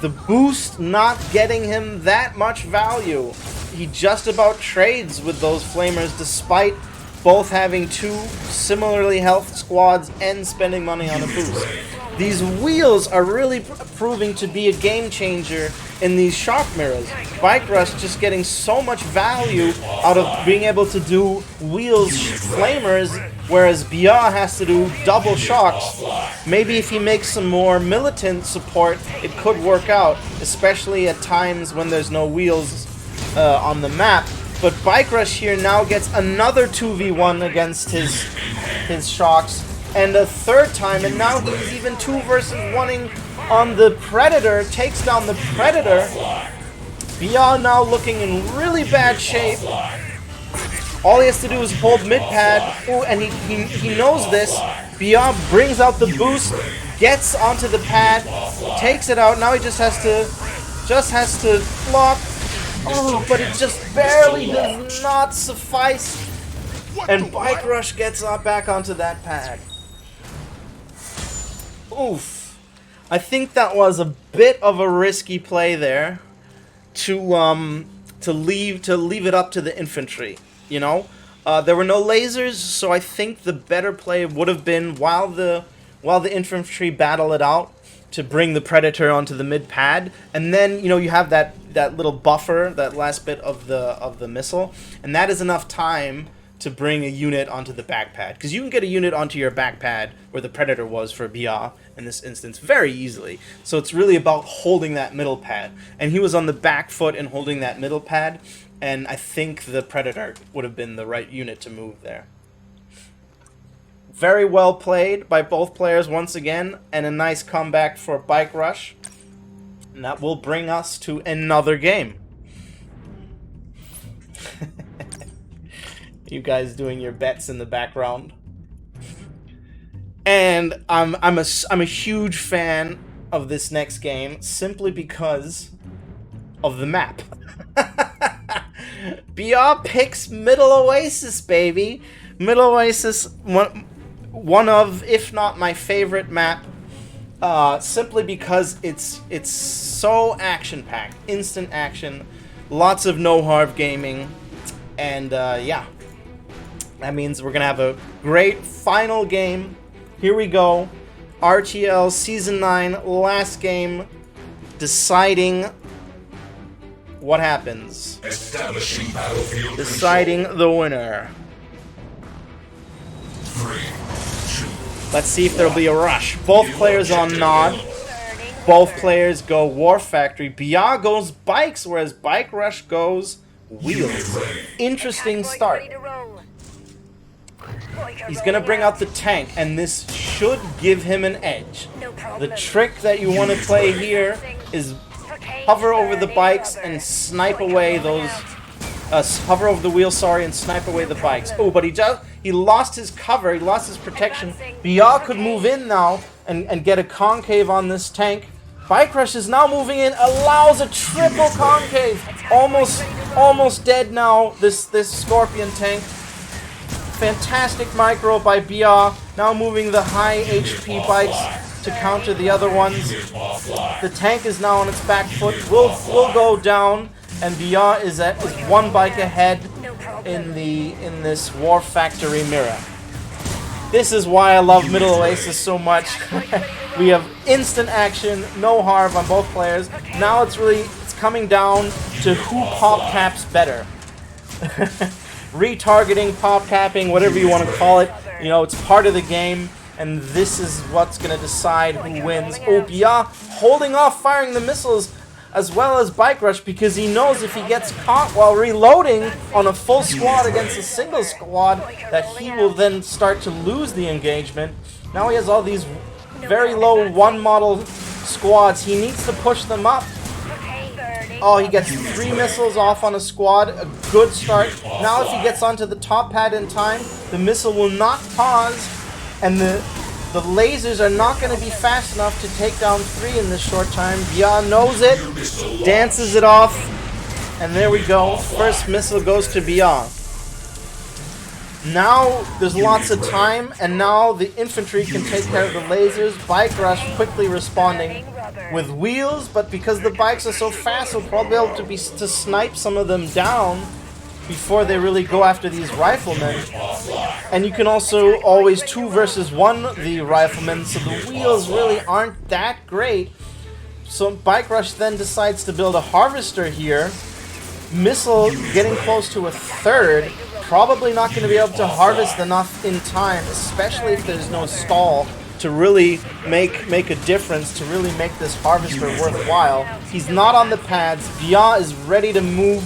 the boost not getting him that much value. He just about trades with those flamers despite both having two similarly health squads and spending money on a boost. These wheels are really proving to be a game changer in these shock mirrors. Bikerush just getting so much value out of being able to do wheels flamers, whereas byah has to do double shocks. Maybe if he makes some more militant support, it could work out, especially at times when there's no wheels on the map. But bikerush here now gets another 2v1 against his shocks, and a third time, and now he's even 2 versus 1ing on the Predator, takes down the Predator. byah now looking in really bad shape. All he has to do is hold mid-pad. Ooh, and he knows this. byah brings out the boost, gets onto the pad, takes it out. Now he just has to block. Oh, but it just barely does not suffice. And bikerush gets back onto that pad. Oof. I think that was a bit of a risky play there to leave it up to the infantry, you know? There were no lasers, so I think the better play would have been while the infantry battle it out to bring the Predator onto the mid pad, and then, you know, you have that little buffer, that last bit of the missile, and that is enough time to bring a unit onto the back pad, because you can get a unit onto your back pad where the Predator was for byah in this instance very easily. So it's really about holding that middle pad, and he was on the back foot and holding that middle pad, and I think the Predator would have been the right unit to move there. Very well played by both players once again, and a nice comeback for bikerush. And that will bring us to another game. You guys doing your bets in the background. And I'm a huge fan of this next game simply because of the map. byah picks Middle Oasis, baby. Middle Oasis, one of, if not my favorite map, simply because it's so action-packed, instant action, lots of no-harv gaming, and yeah, that means we're gonna have a great final game. Here we go, RTL Season 9, last game, deciding what happens, Establishing battlefield deciding the winner. 3, 2, Let's see if there'll be a rush. Both players on nod. Both players go War Factory. byah goes bikes, whereas bikerush goes wheels. Interesting start. He's going to bring out the tank, and this should give him an edge. The trick that you want to play here is hover over the bikes and snipe away those... hover over the wheels, sorry, and snipe away the bikes. Oh, but he lost his cover, he lost his protection. byah could move in now and get a concave on this tank. bikerush is now moving in, allows a triple concave. Almost dead now, this Scorpion tank. Fantastic micro by byah, now moving the high HP bikes to counter the other ones. The tank is now on its back foot, will go down, and byah is one bike ahead in this War Factory mirror. This is why I love Middle Oasis so much. We have instant action, no harv on both players. Now it's coming down to who pop caps better. Retargeting, pop capping, whatever you want to call it, you know, it's part of the game, and this is what's going to decide who wins. Oh, byah holding off firing the missiles as well as bikerush, because he knows if he gets caught while reloading on a full squad against a single squad, that he will then start to lose the engagement. Now he has all these very low one model squads. He needs to push them up. Oh, he gets 3 missiles off on a squad, a good start. Now if he gets onto the top pad in time, the missile will not pause, and the lasers are not going to be fast enough to take down 3 in this short time. byah knows it, dances it off, and there we go. First missile goes to byah. Now there's lots of time, and now the infantry can take care of the lasers. bikerush quickly responding with wheels, but because the bikes are so fast, we'll probably be able to snipe some of them down, before they really go after these riflemen. And you can also always 2 versus 1 the riflemen, so the wheels really aren't that great. So bikerush then decides to build a harvester here. Missile getting close to a third. Probably not going to be able to harvest enough in time, especially if there's no stall to really make a difference, to really make this harvester worthwhile. He's not on the pads. Byah is ready to move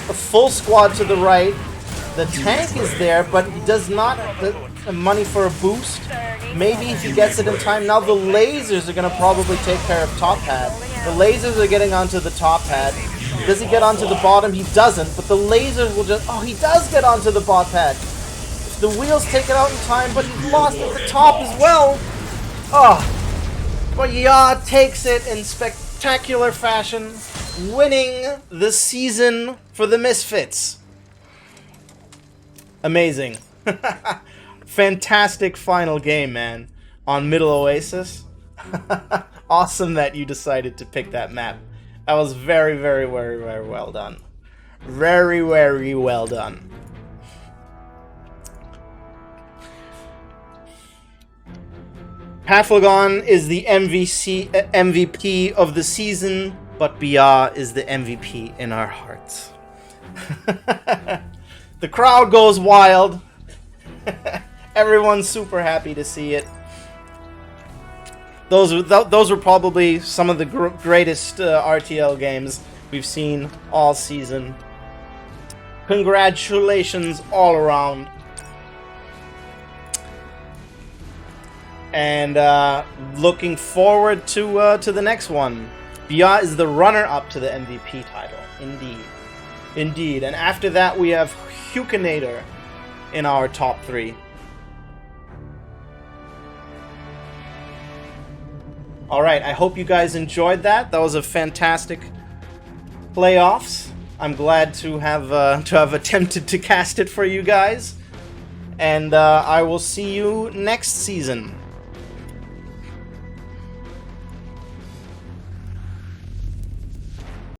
a full squad to the right. The tank is there, but he does not have the money for a boost. Maybe if he gets it in time. Now the lasers are going to probably take care of top pad. The lasers are getting onto the top pad. Does he get onto the bottom? He doesn't, but the lasers will just... Oh, he does get onto the bot pad. The wheels take it out in time, but he's lost at the top as well. Oh, but Byah takes it in spectacular fashion, winning the season for the Misfits. Amazing. Fantastic final game, man, on Middle Oasis. Awesome that you decided to pick that map. That was very, very, very, very well done. Very, very well done. Pathogon is the MVP of the season, but Byah is the MVP in our hearts. The crowd goes wild. Everyone's super happy to see it. Those were probably some of the greatest RTL games we've seen all season. Congratulations all around. And looking forward to the next one. Byah is the runner-up to the MVP title. Indeed. And after that, we have Hukinator in our top 3. Alright, I hope you guys enjoyed that. That was a fantastic playoffs. I'm glad to have attempted to cast it for you guys. And I will see you next season.